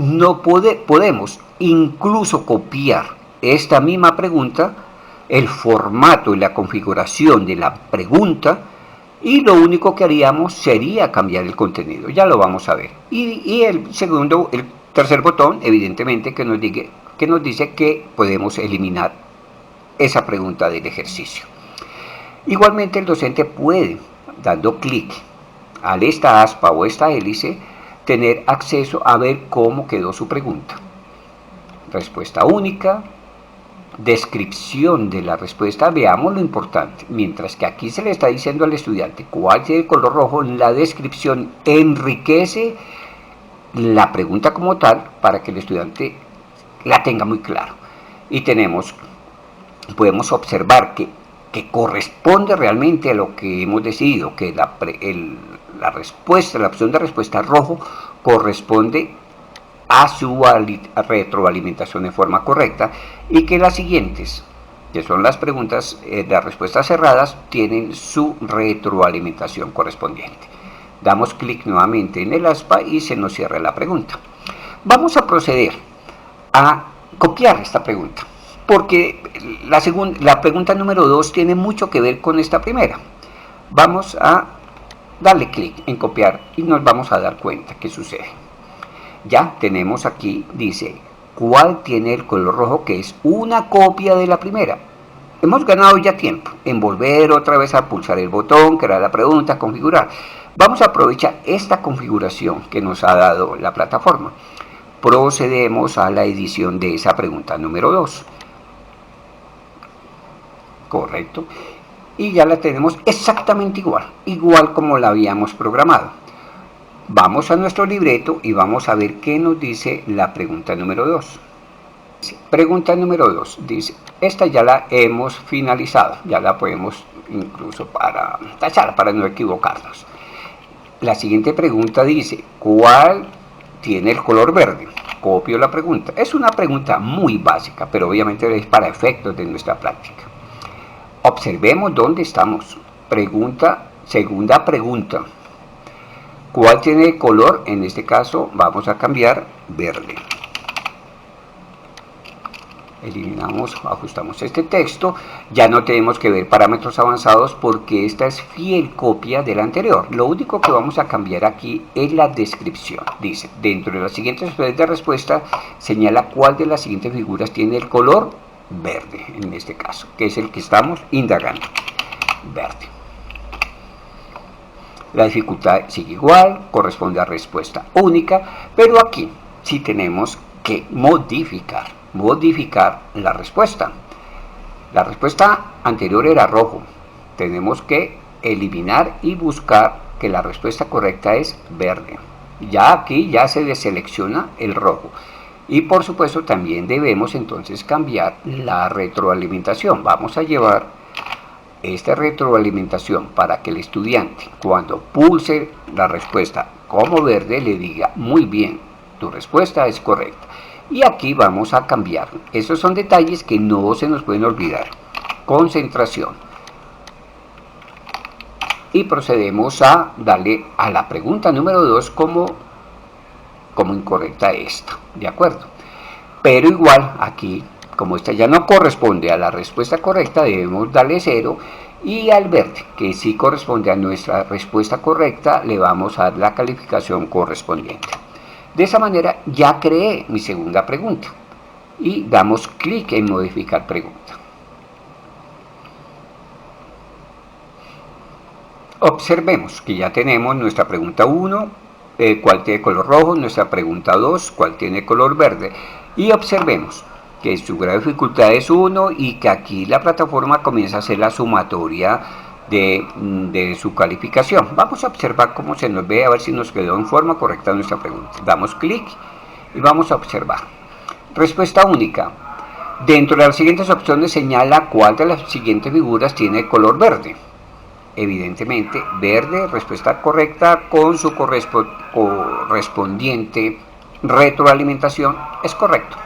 podemos incluso copiar esta misma pregunta, el formato y la configuración de la pregunta, y lo único que haríamos sería cambiar el contenido. Ya lo vamos a ver. Y el tercer botón, evidentemente, que nos dice que podemos eliminar esa pregunta del ejercicio. Igualmente, el docente puede, dando clic a esta aspa o esta hélice, tener acceso a ver cómo quedó su pregunta. Respuesta única, descripción de la respuesta. Veamos lo importante. Mientras que aquí se le está diciendo al estudiante cuál tiene el color rojo, la descripción enriquece la pregunta como tal para que el estudiante la tenga muy claro. Y podemos observar que corresponde realmente a lo que hemos decidido, que la opción de respuesta rojo corresponde a su retroalimentación de forma correcta, y que las siguientes, que son las preguntas, las respuestas cerradas, tienen su retroalimentación correspondiente. Damos clic nuevamente en el aspa y se nos cierra la pregunta. Vamos a proceder a copiar esta pregunta, porque la pregunta número 2 tiene mucho que ver con esta primera. Vamos a darle clic en copiar y nos vamos a dar cuenta qué sucede. Ya tenemos aquí, dice, ¿cuál tiene el color rojo? Que es una copia de la primera. Hemos ganado ya tiempo en volver otra vez a pulsar el botón, crear la pregunta, configurar. Vamos a aprovechar esta configuración que nos ha dado la plataforma. Procedemos a la edición de esa pregunta número 2. Correcto. Y ya la tenemos exactamente igual como la habíamos programado. Vamos a nuestro libreto y vamos a ver qué nos dice la pregunta número 2. Pregunta número 2 dice, esta ya la hemos finalizado, ya la podemos incluso para tacharla, para no equivocarnos. La siguiente pregunta dice, ¿cuál tiene el color verde? Copio la pregunta. Es una pregunta muy básica, pero obviamente es para efectos de nuestra práctica. Observemos dónde estamos Segunda pregunta. ¿Cuál tiene color? En este caso vamos a cambiar verde. Eliminamos, ajustamos este texto. Ya no tenemos que ver parámetros avanzados porque esta es fiel copia de la anterior. Lo único que vamos a cambiar aquí es la descripción. Dice, dentro de las siguientes opciones de respuesta, señala cuál de las siguientes figuras tiene el color verde, en este caso, que es el que estamos indagando. Verde. La dificultad sigue igual, corresponde a respuesta única, pero aquí sí tenemos que modificar la respuesta. La respuesta anterior era rojo. Tenemos que eliminar y buscar que la respuesta correcta es verde. Ya aquí ya se deselecciona el rojo. Y por supuesto también debemos entonces cambiar la retroalimentación. Vamos a llevar esta retroalimentación para que el estudiante, cuando pulse la respuesta como verde, le diga: muy bien, tu respuesta es correcta. Y aquí vamos a cambiar. Esos son detalles que no se nos pueden olvidar. Concentración. Y procedemos a darle a la pregunta número 2 como incorrecta esta. ¿De acuerdo? Pero igual aquí, como esta ya no corresponde a la respuesta correcta, debemos darle 0. Y al verde, que sí corresponde a nuestra respuesta correcta, le vamos a dar la calificación correspondiente. De esa manera ya creé mi segunda pregunta y damos clic en modificar pregunta. Observemos que ya tenemos nuestra pregunta 1, cuál tiene color rojo, nuestra pregunta 2, cuál tiene color verde, y observemos que su grado de dificultad es 1 y que aquí la plataforma comienza a hacer la sumatoria de su calificación. Vamos a observar cómo se nos ve, a ver si nos quedó en forma correcta nuestra pregunta. Damos clic y vamos a observar. Respuesta única. Dentro de las siguientes opciones señala cuál de las siguientes figuras tiene color verde. Evidentemente, verde, respuesta correcta con su correspondiente retroalimentación es correcto.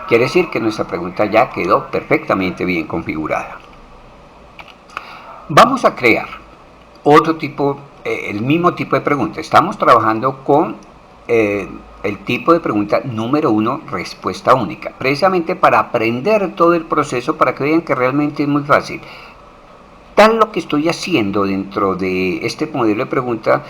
Quiere decir que nuestra pregunta ya quedó perfectamente bien configurada. Vamos a crear otro tipo, el mismo tipo de pregunta. Estamos trabajando con el tipo de pregunta número 1, respuesta única, precisamente para aprender todo el proceso, para que vean que realmente es muy fácil. Tal lo que estoy haciendo dentro de este modelo de pregunta,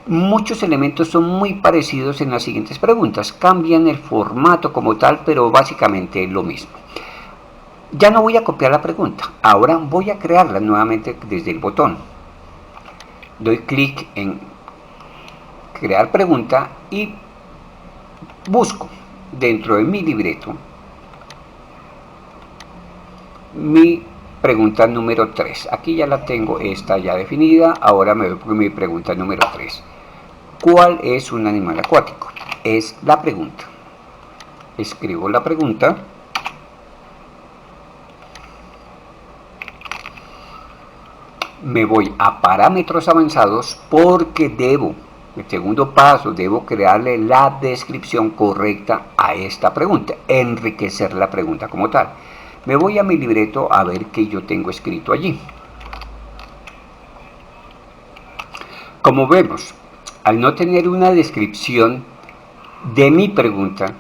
muchos elementos son muy parecidos en las siguientes preguntas. Cambian el formato como tal, pero básicamente es lo mismo. Ya no voy a copiar la pregunta, ahora voy a crearla nuevamente desde el botón. Doy clic en crear pregunta y busco dentro de mi libreto mi pregunta número 3. Aquí ya la tengo, esta ya definida. Ahora me voy por mi pregunta número 3. ¿Cuál es un animal acuático? Es la pregunta. Escribo la pregunta. Me voy a parámetros avanzados porque el segundo paso, debo crearle la descripción correcta a esta pregunta, enriquecer la pregunta como tal. Me voy a mi libreto a ver qué yo tengo escrito allí. Como vemos, al no tener una descripción de mi pregunta,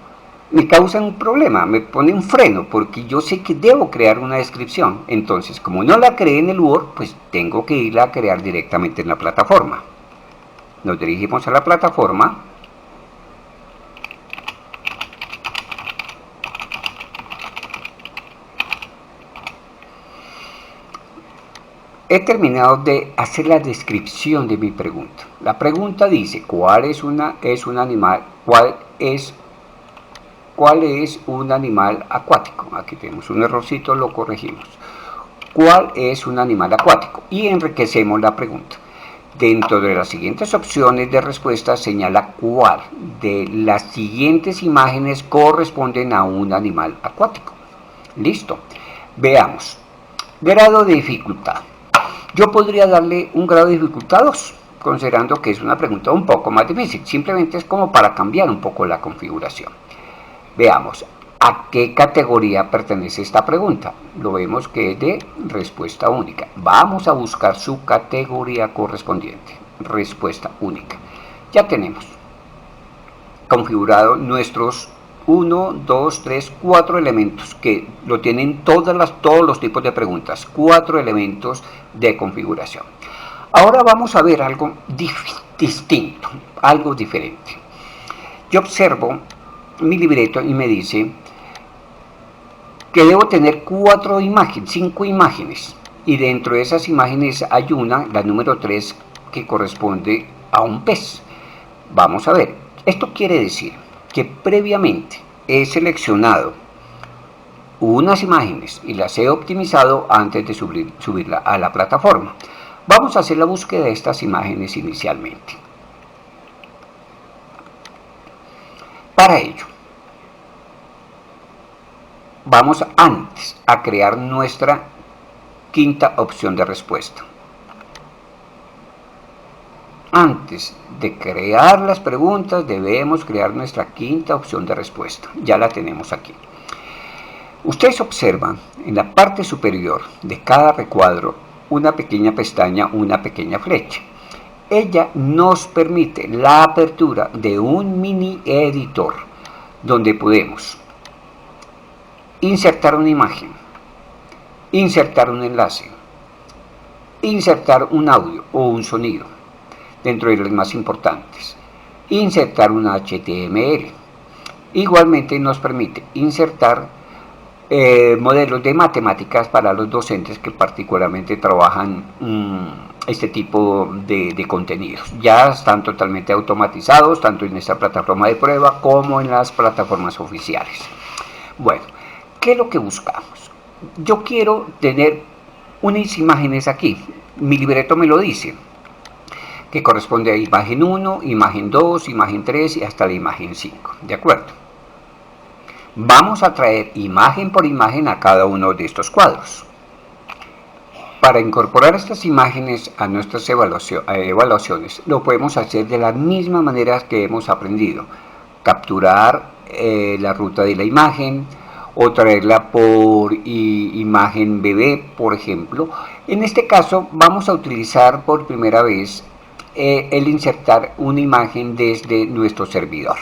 me causa un problema, me pone un freno, porque yo sé que debo crear una descripción. Entonces, como no la creé en el Word, pues tengo que irla a crear directamente en la plataforma. Nos dirigimos a la plataforma. He terminado de hacer la descripción de mi pregunta. La pregunta dice: ¿cuál es un animal acuático? Aquí tenemos un errorcito, lo corregimos. ¿Cuál es un animal acuático? Y enriquecemos la pregunta. Dentro de las siguientes opciones de respuesta señala cuál de las siguientes imágenes corresponden a un animal acuático. Listo. Veamos. Grado de dificultad. Yo podría darle un grado de dificultad 2, considerando que es una pregunta un poco más difícil. Simplemente es como para cambiar un poco la configuración. Veamos. ¿A qué categoría pertenece esta pregunta? Lo vemos que es de respuesta única. Vamos a buscar su categoría correspondiente. Respuesta única. Ya tenemos configurado nuestros 1, 2, 3, 4 elementos que lo tienen todos los tipos de preguntas. 4 elementos de configuración. Ahora vamos a ver algo distinto, algo diferente. Yo observo mi libreto y me dice que debo tener 5 imágenes, y dentro de esas imágenes hay una, la número 3, que corresponde a un pez. Vamos a ver, esto quiere decir que previamente he seleccionado unas imágenes y las he optimizado antes de subirla a la plataforma. Vamos a hacer la búsqueda de estas imágenes inicialmente. Para ello, vamos antes a crear nuestra quinta opción de respuesta. Antes de crear las preguntas debemos crear nuestra quinta opción de respuesta. Ya la tenemos aquí. Ustedes observan en la parte superior de cada recuadro una pequeña pestaña, una pequeña flecha. Ella nos permite la apertura de un mini editor donde podemos insertar una imagen, insertar un enlace, insertar un audio o un sonido, dentro de los más importantes, insertar un HTML. Igualmente nos permite insertar modelos de matemáticas para los docentes que particularmente trabajan este tipo de contenidos. Ya están totalmente automatizados, tanto en esta plataforma de prueba como en las plataformas oficiales. Bueno, ¿qué es lo que buscamos? Yo quiero tener unas imágenes aquí. Mi libreto me lo dice, que corresponde a imagen 1, imagen 2, imagen 3 y hasta la imagen 5. ¿De acuerdo? Vamos a traer imagen por imagen a cada uno de estos cuadros. Para incorporar estas imágenes a nuestras evaluaciones, lo podemos hacer de la misma manera que hemos aprendido. Capturar la ruta de la imagen o traerla por imagen bebé, por ejemplo. En este caso vamos a utilizar por primera vez el insertar una imagen desde nuestro servidor.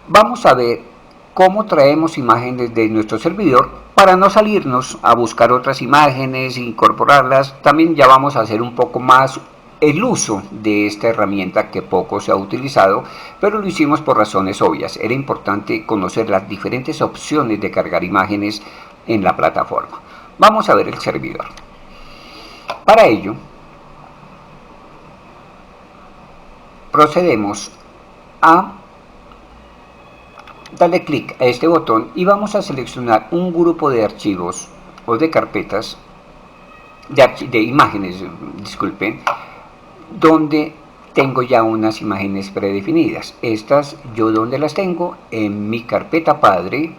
Vamos a ver cómo traemos imágenes de nuestro servidor para no salirnos a buscar otras imágenes e incorporarlas. También ya vamos a hacer un poco más el uso de esta herramienta que poco se ha utilizado, pero lo hicimos por razones obvias. Era importante conocer las diferentes opciones de cargar imágenes en la plataforma. Vamos a ver el servidor. Para ello, procedemos a darle clic a este botón y vamos a seleccionar un grupo de archivos o de carpetas de imágenes, disculpen, donde tengo ya unas imágenes predefinidas. Estas yo donde las tengo en mi carpeta padre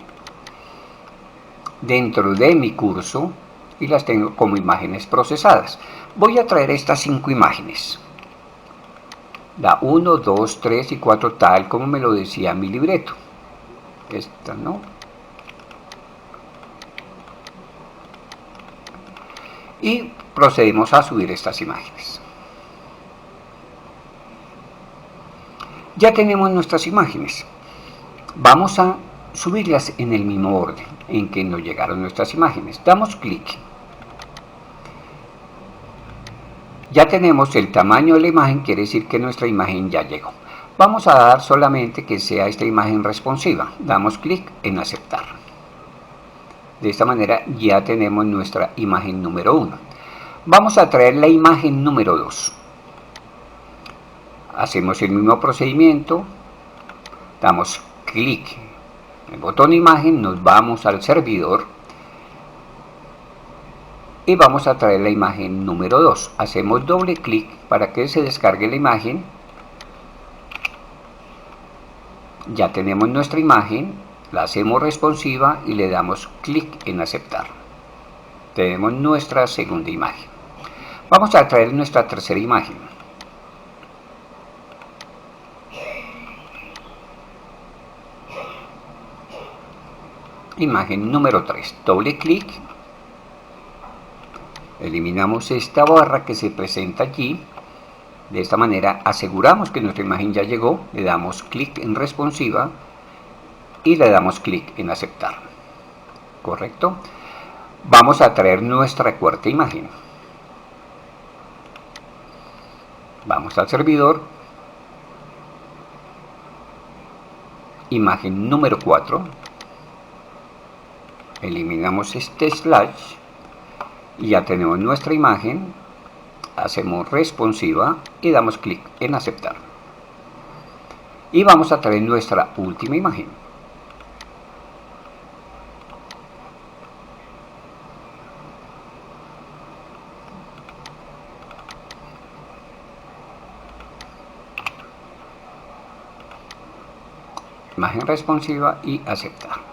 dentro de mi curso y las tengo como imágenes procesadas. Voy a traer estas 5 imágenes, la 1, 2, 3 y 4, tal como me lo decía mi libreto. Esta no. Y procedemos a subir estas imágenes. Ya tenemos nuestras imágenes. Vamos a subirlas en el mismo orden en que nos llegaron nuestras imágenes. Damos clic. Ya tenemos el tamaño de la imagen, quiere decir que nuestra imagen ya llegó. Vamos a dar solamente que sea esta imagen responsiva. Damos clic en aceptar. De esta manera ya tenemos nuestra imagen número 1. Vamos a traer la imagen número 2. Hacemos el mismo procedimiento. Damos clic en el botón imagen, nos vamos al servidor y vamos a traer la imagen número 2. Hacemos doble clic para que se descargue la imagen. Ya tenemos nuestra imagen, la hacemos responsiva y le damos clic en aceptar. Tenemos nuestra segunda imagen. Vamos a traer nuestra tercera imagen. Imagen número 3. Doble clic. Eliminamos esta barra que se presenta allí. De esta manera aseguramos que nuestra imagen ya llegó. Le damos clic en responsiva y le damos clic en aceptar. ¿Correcto? Vamos a traer nuestra cuarta imagen. Vamos al servidor. Imagen número 4. Eliminamos este slash y ya tenemos nuestra imagen. Hacemos responsiva y damos clic en aceptar. Y vamos a traer nuestra última imagen. Imagen responsiva y aceptar.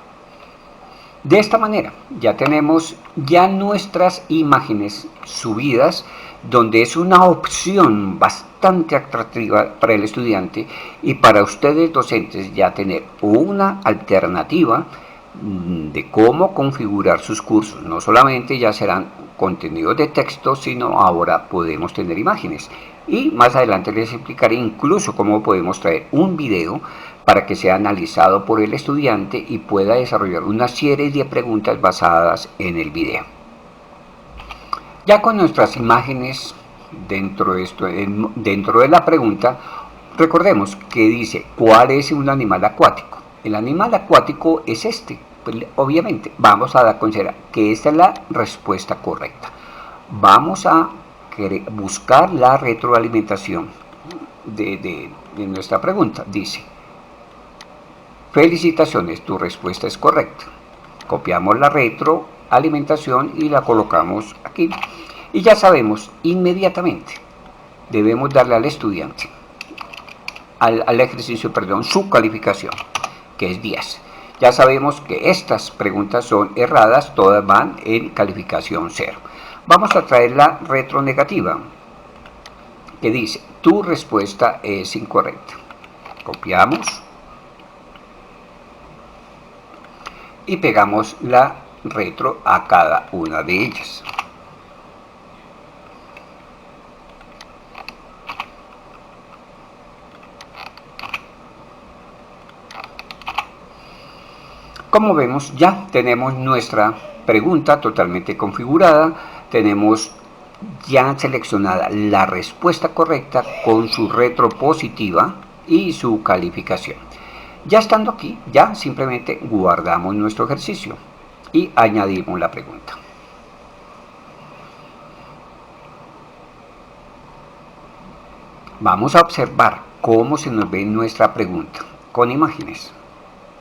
De esta manera ya tenemos nuestras imágenes subidas, donde es una opción bastante atractiva para el estudiante y para ustedes docentes ya tener una alternativa de cómo configurar sus cursos. No solamente ya serán contenidos de texto, sino ahora podemos tener imágenes. Y más adelante les explicaré incluso cómo podemos traer un video para que sea analizado por el estudiante y pueda desarrollar una serie de preguntas basadas en el video. Ya con nuestras imágenes dentro de la pregunta, recordemos que dice ¿cuál es un animal acuático? El animal acuático es este. Pues, obviamente vamos a dar considerar que esta es la respuesta correcta. Vamos a buscar la retroalimentación de nuestra pregunta. Dice: felicitaciones, tu respuesta es correcta. Copiamos la retroalimentación y la colocamos aquí. Y ya sabemos inmediatamente, debemos darle al estudiante, al ejercicio, perdón, su calificación, que es 10. Ya sabemos que estas preguntas son erradas, todas van en calificación 0. Vamos a traer la retronegativa, que dice: tu respuesta es incorrecta. Copiamos y pegamos la retro a cada una de ellas. Como vemos, ya tenemos nuestra pregunta totalmente configurada, tenemos ya seleccionada la respuesta correcta con su retro positiva y su calificación. Ya estando aquí, ya simplemente guardamos nuestro ejercicio y añadimos la pregunta. Vamos a observar cómo se nos ve nuestra pregunta con imágenes.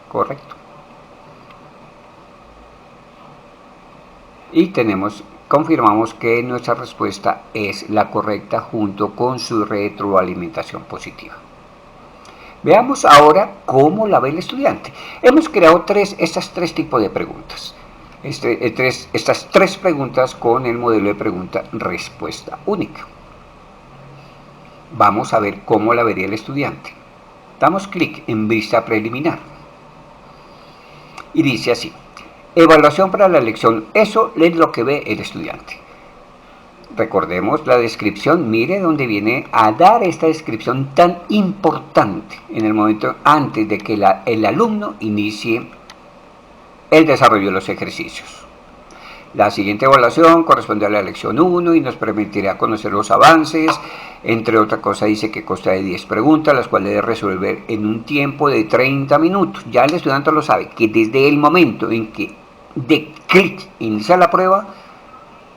Correcto. Y confirmamos que nuestra respuesta es la correcta junto con su retroalimentación positiva. Veamos ahora cómo la ve el estudiante. Hemos creado estos tres tipos de preguntas. Estas tres preguntas con el modelo de pregunta respuesta única. Vamos a ver cómo la vería el estudiante. Damos clic en vista preliminar. Y dice así: evaluación para la lección. Eso es lo que ve el estudiante. Recordemos la descripción. Mire dónde viene a dar esta descripción tan importante en el momento antes de que el alumno inicie el desarrollo de los ejercicios. La siguiente evaluación corresponde a la lección 1 y nos permitirá conocer los avances. Entre otras cosas dice que consta de 10 preguntas, las cuales debe resolver en un tiempo de 30 minutos. Ya el estudiante lo sabe, que desde el momento en que de clic inicia la prueba,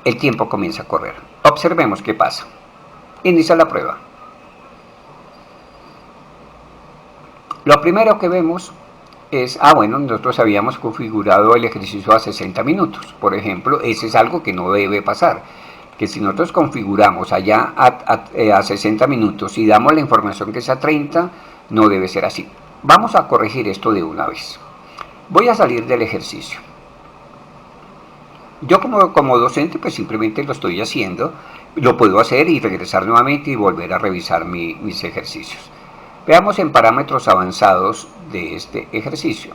el tiempo comienza a correr. Observemos qué pasa. Inicia la prueba. Lo primero que vemos es, nosotros habíamos configurado el ejercicio a 60 minutos. Por ejemplo, ese es algo que no debe pasar. Que si nosotros configuramos allá a 60 minutos y damos la información que es a 30, no debe ser así. Vamos a corregir esto de una vez. Voy a salir del ejercicio. Yo como docente pues simplemente lo estoy haciendo, lo puedo hacer y regresar nuevamente y volver a revisar mis ejercicios. Veamos en parámetros avanzados de este ejercicio.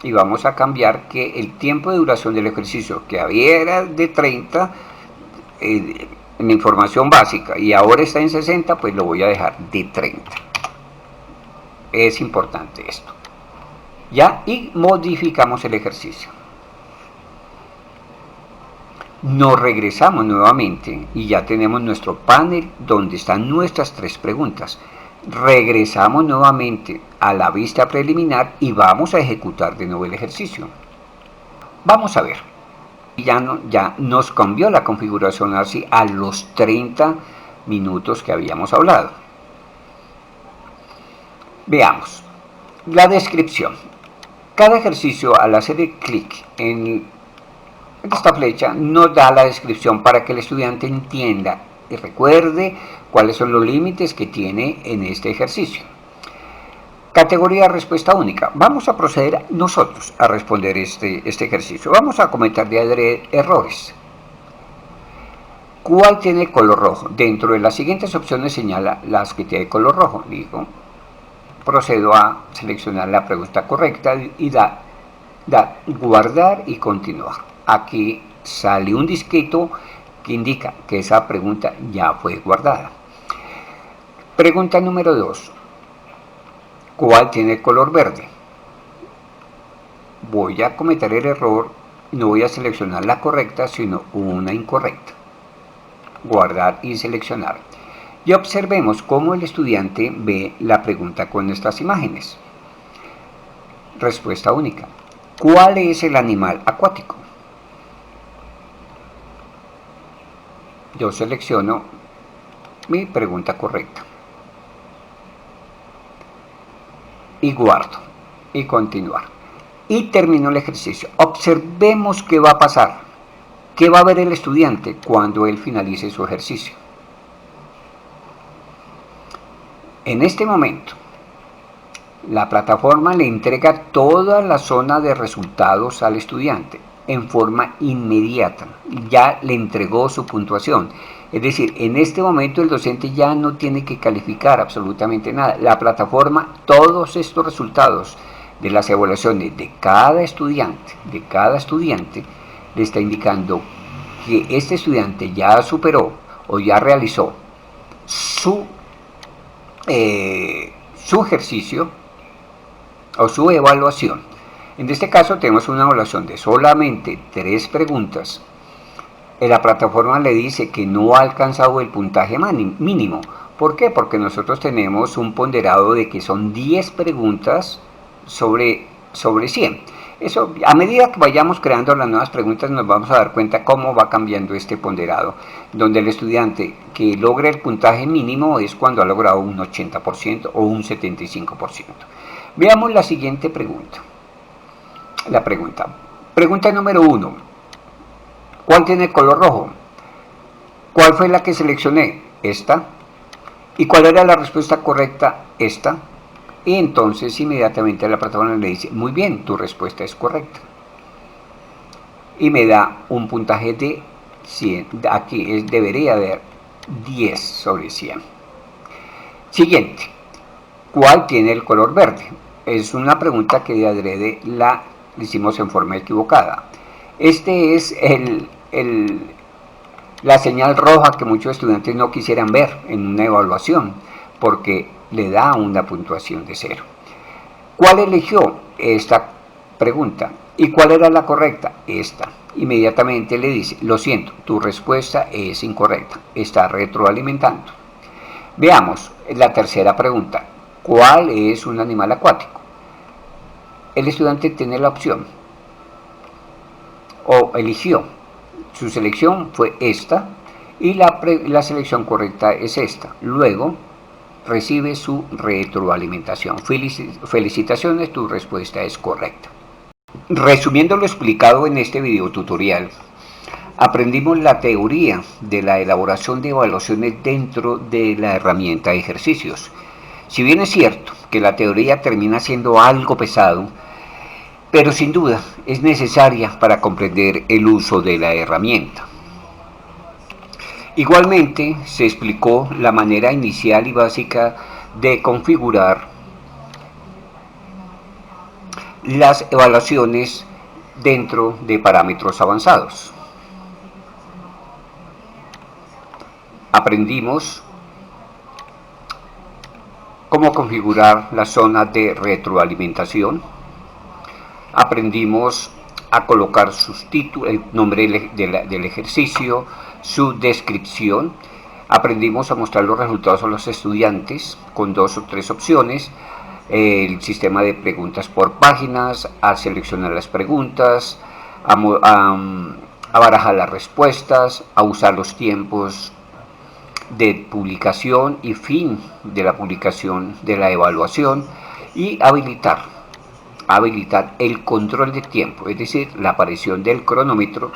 y vamos a cambiar que el tiempo de duración del ejercicio que había era de 30 en la información básica y ahora está en 60, pues lo voy a dejar de 30. Es importante esto. Ya, y modificamos el ejercicio. Nos regresamos nuevamente y ya tenemos nuestro panel donde están nuestras 3 preguntas. Regresamos nuevamente a la vista preliminar y vamos a ejecutar de nuevo el ejercicio. Vamos a ver. Ya nos cambió la configuración así a los 30 minutos que habíamos hablado. Veamos. La descripción. Cada ejercicio, al hacer clic en esta flecha, nos da la descripción para que el estudiante entienda y recuerde cuáles son los límites que tiene en este ejercicio. Categoría de respuesta única. Vamos a proceder nosotros a responder este ejercicio. Vamos a comentar de adrede errores. ¿Cuál tiene color rojo? Dentro de las siguientes opciones señala las que tiene color rojo. Digo, procedo a seleccionar la pregunta correcta y da guardar y continuar. Aquí sale un disquito que indica que esa pregunta ya fue guardada. Pregunta número 2. ¿Cuál tiene color verde? Voy a cometer el error, no voy a seleccionar la correcta, sino una incorrecta. Guardar y seleccionar. Y observemos cómo el estudiante ve la pregunta con estas imágenes. Respuesta única. ¿Cuál es el animal acuático? Yo selecciono mi pregunta correcta. Y guardo. Y continuar. Y termino el ejercicio. Observemos qué va a pasar. ¿Qué va a ver el estudiante cuando él finalice su ejercicio? En este momento, la plataforma le entrega toda la zona de resultados al estudiante en forma inmediata. Ya le entregó su puntuación. Es decir, en este momento el docente ya no tiene que calificar absolutamente nada. La plataforma, todos estos resultados de las evaluaciones de cada estudiante, le está indicando que este estudiante ya superó o ya realizó su ejercicio o su evaluación. En este caso tenemos una evaluación de solamente 3 preguntas. La plataforma le dice que no ha alcanzado el puntaje mínimo. ¿Por qué? Porque nosotros tenemos un ponderado de que son 10 preguntas sobre 100. Eso, a medida que vayamos creando las nuevas preguntas, nos vamos a dar cuenta cómo va cambiando este ponderado, donde el estudiante que logra el puntaje mínimo es cuando ha logrado un 80% o un 75%. Veamos la siguiente pregunta. Pregunta número 1. ¿Cuál tiene color rojo? ¿Cuál fue la que seleccioné? Esta. ¿Y cuál era la respuesta correcta? Esta. Y entonces inmediatamente la plataforma le dice, muy bien, tu respuesta es correcta. Y me da un puntaje de 100. Aquí debería haber 10 sobre 100. Siguiente. ¿Cuál tiene el color verde? Es una pregunta que de adrede la hicimos en forma equivocada. Este es la señal roja que muchos estudiantes no quisieran ver en una evaluación, porque le da una puntuación de 0. ¿Cuál eligió esta pregunta? ¿Y cuál era la correcta? Esta. Inmediatamente le dice, lo siento, tu respuesta es incorrecta. Está retroalimentando. Veamos la tercera pregunta. ¿Cuál es un animal acuático? El estudiante tiene la opción, o eligió. Su selección fue esta, y la selección correcta es esta. Luego recibe su retroalimentación. Felicitaciones, tu respuesta es correcta. Resumiendo lo explicado en este video tutorial, aprendimos la teoría de la elaboración de evaluaciones dentro de la herramienta de ejercicios. Si bien es cierto que la teoría termina siendo algo pesado, pero sin duda es necesaria para comprender el uso de la herramienta. Igualmente se explicó la manera inicial y básica de configurar las evaluaciones dentro de parámetros avanzados. Aprendimos cómo configurar la zona de retroalimentación. Aprendimos a colocar sus títulos, el nombre del ejercicio, su descripción. Aprendimos a mostrar los resultados a los estudiantes con 2 o 3 opciones. El sistema de preguntas por páginas, a seleccionar las preguntas, a barajar las respuestas, a usar los tiempos de publicación y fin de la publicación de la evaluación, y habilitar el control de tiempo, es decir, la aparición del cronómetro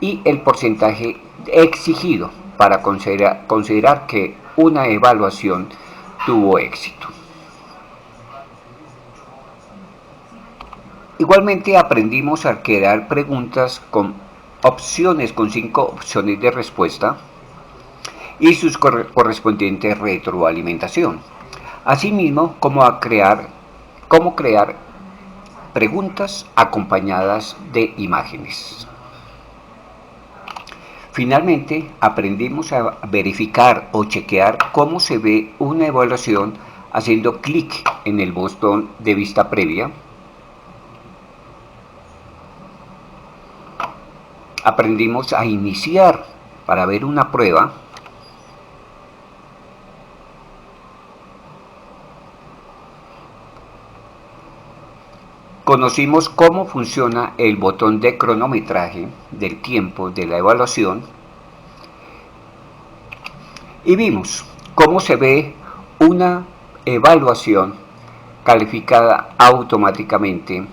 y el porcentaje exigido para considerar que una evaluación tuvo éxito. Igualmente aprendimos a crear preguntas con 5 opciones de respuesta y sus correspondientes retroalimentación. Asimismo, cómo crear preguntas acompañadas de imágenes. Finalmente, aprendimos a verificar o chequear cómo se ve una evaluación haciendo clic en el botón de vista previa. Aprendimos a iniciar para ver una prueba. Conocimos cómo funciona el botón de cronometraje del tiempo de la evaluación y vimos cómo se ve una evaluación calificada automáticamente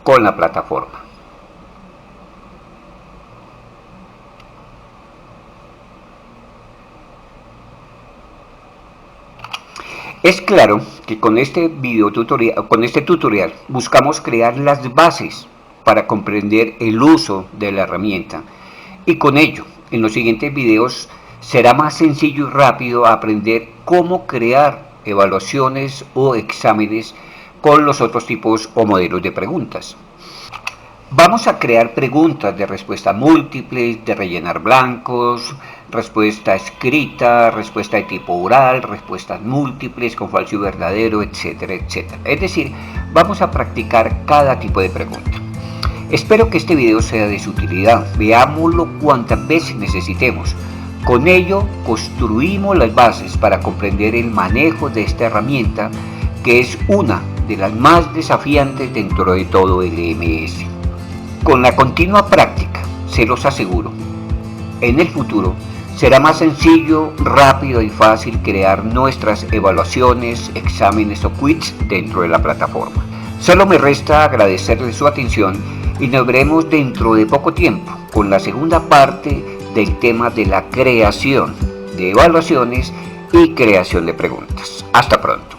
con la plataforma. Es claro que con este tutorial buscamos crear las bases para comprender el uso de la herramienta, y con ello en los siguientes videos será más sencillo y rápido aprender cómo crear evaluaciones o exámenes con los otros tipos o modelos de preguntas. Vamos a crear preguntas de respuesta múltiple, de rellenar blancos, respuesta escrita, respuesta de tipo oral, respuestas múltiples con falso y verdadero, etcétera, etcétera. Es decir, vamos a practicar cada tipo de pregunta. Espero que este video sea de su utilidad. Veámoslo cuantas veces necesitemos. Con ello construimos las bases para comprender el manejo de esta herramienta, que es una de las más desafiantes dentro de todo el LMS. Con la continua práctica, se los aseguro, en el futuro será más sencillo, rápido y fácil crear nuestras evaluaciones, exámenes o quiz dentro de la plataforma. Solo me resta agradecerles su atención y nos veremos dentro de poco tiempo con la segunda parte del tema de la creación de evaluaciones y creación de preguntas. Hasta pronto.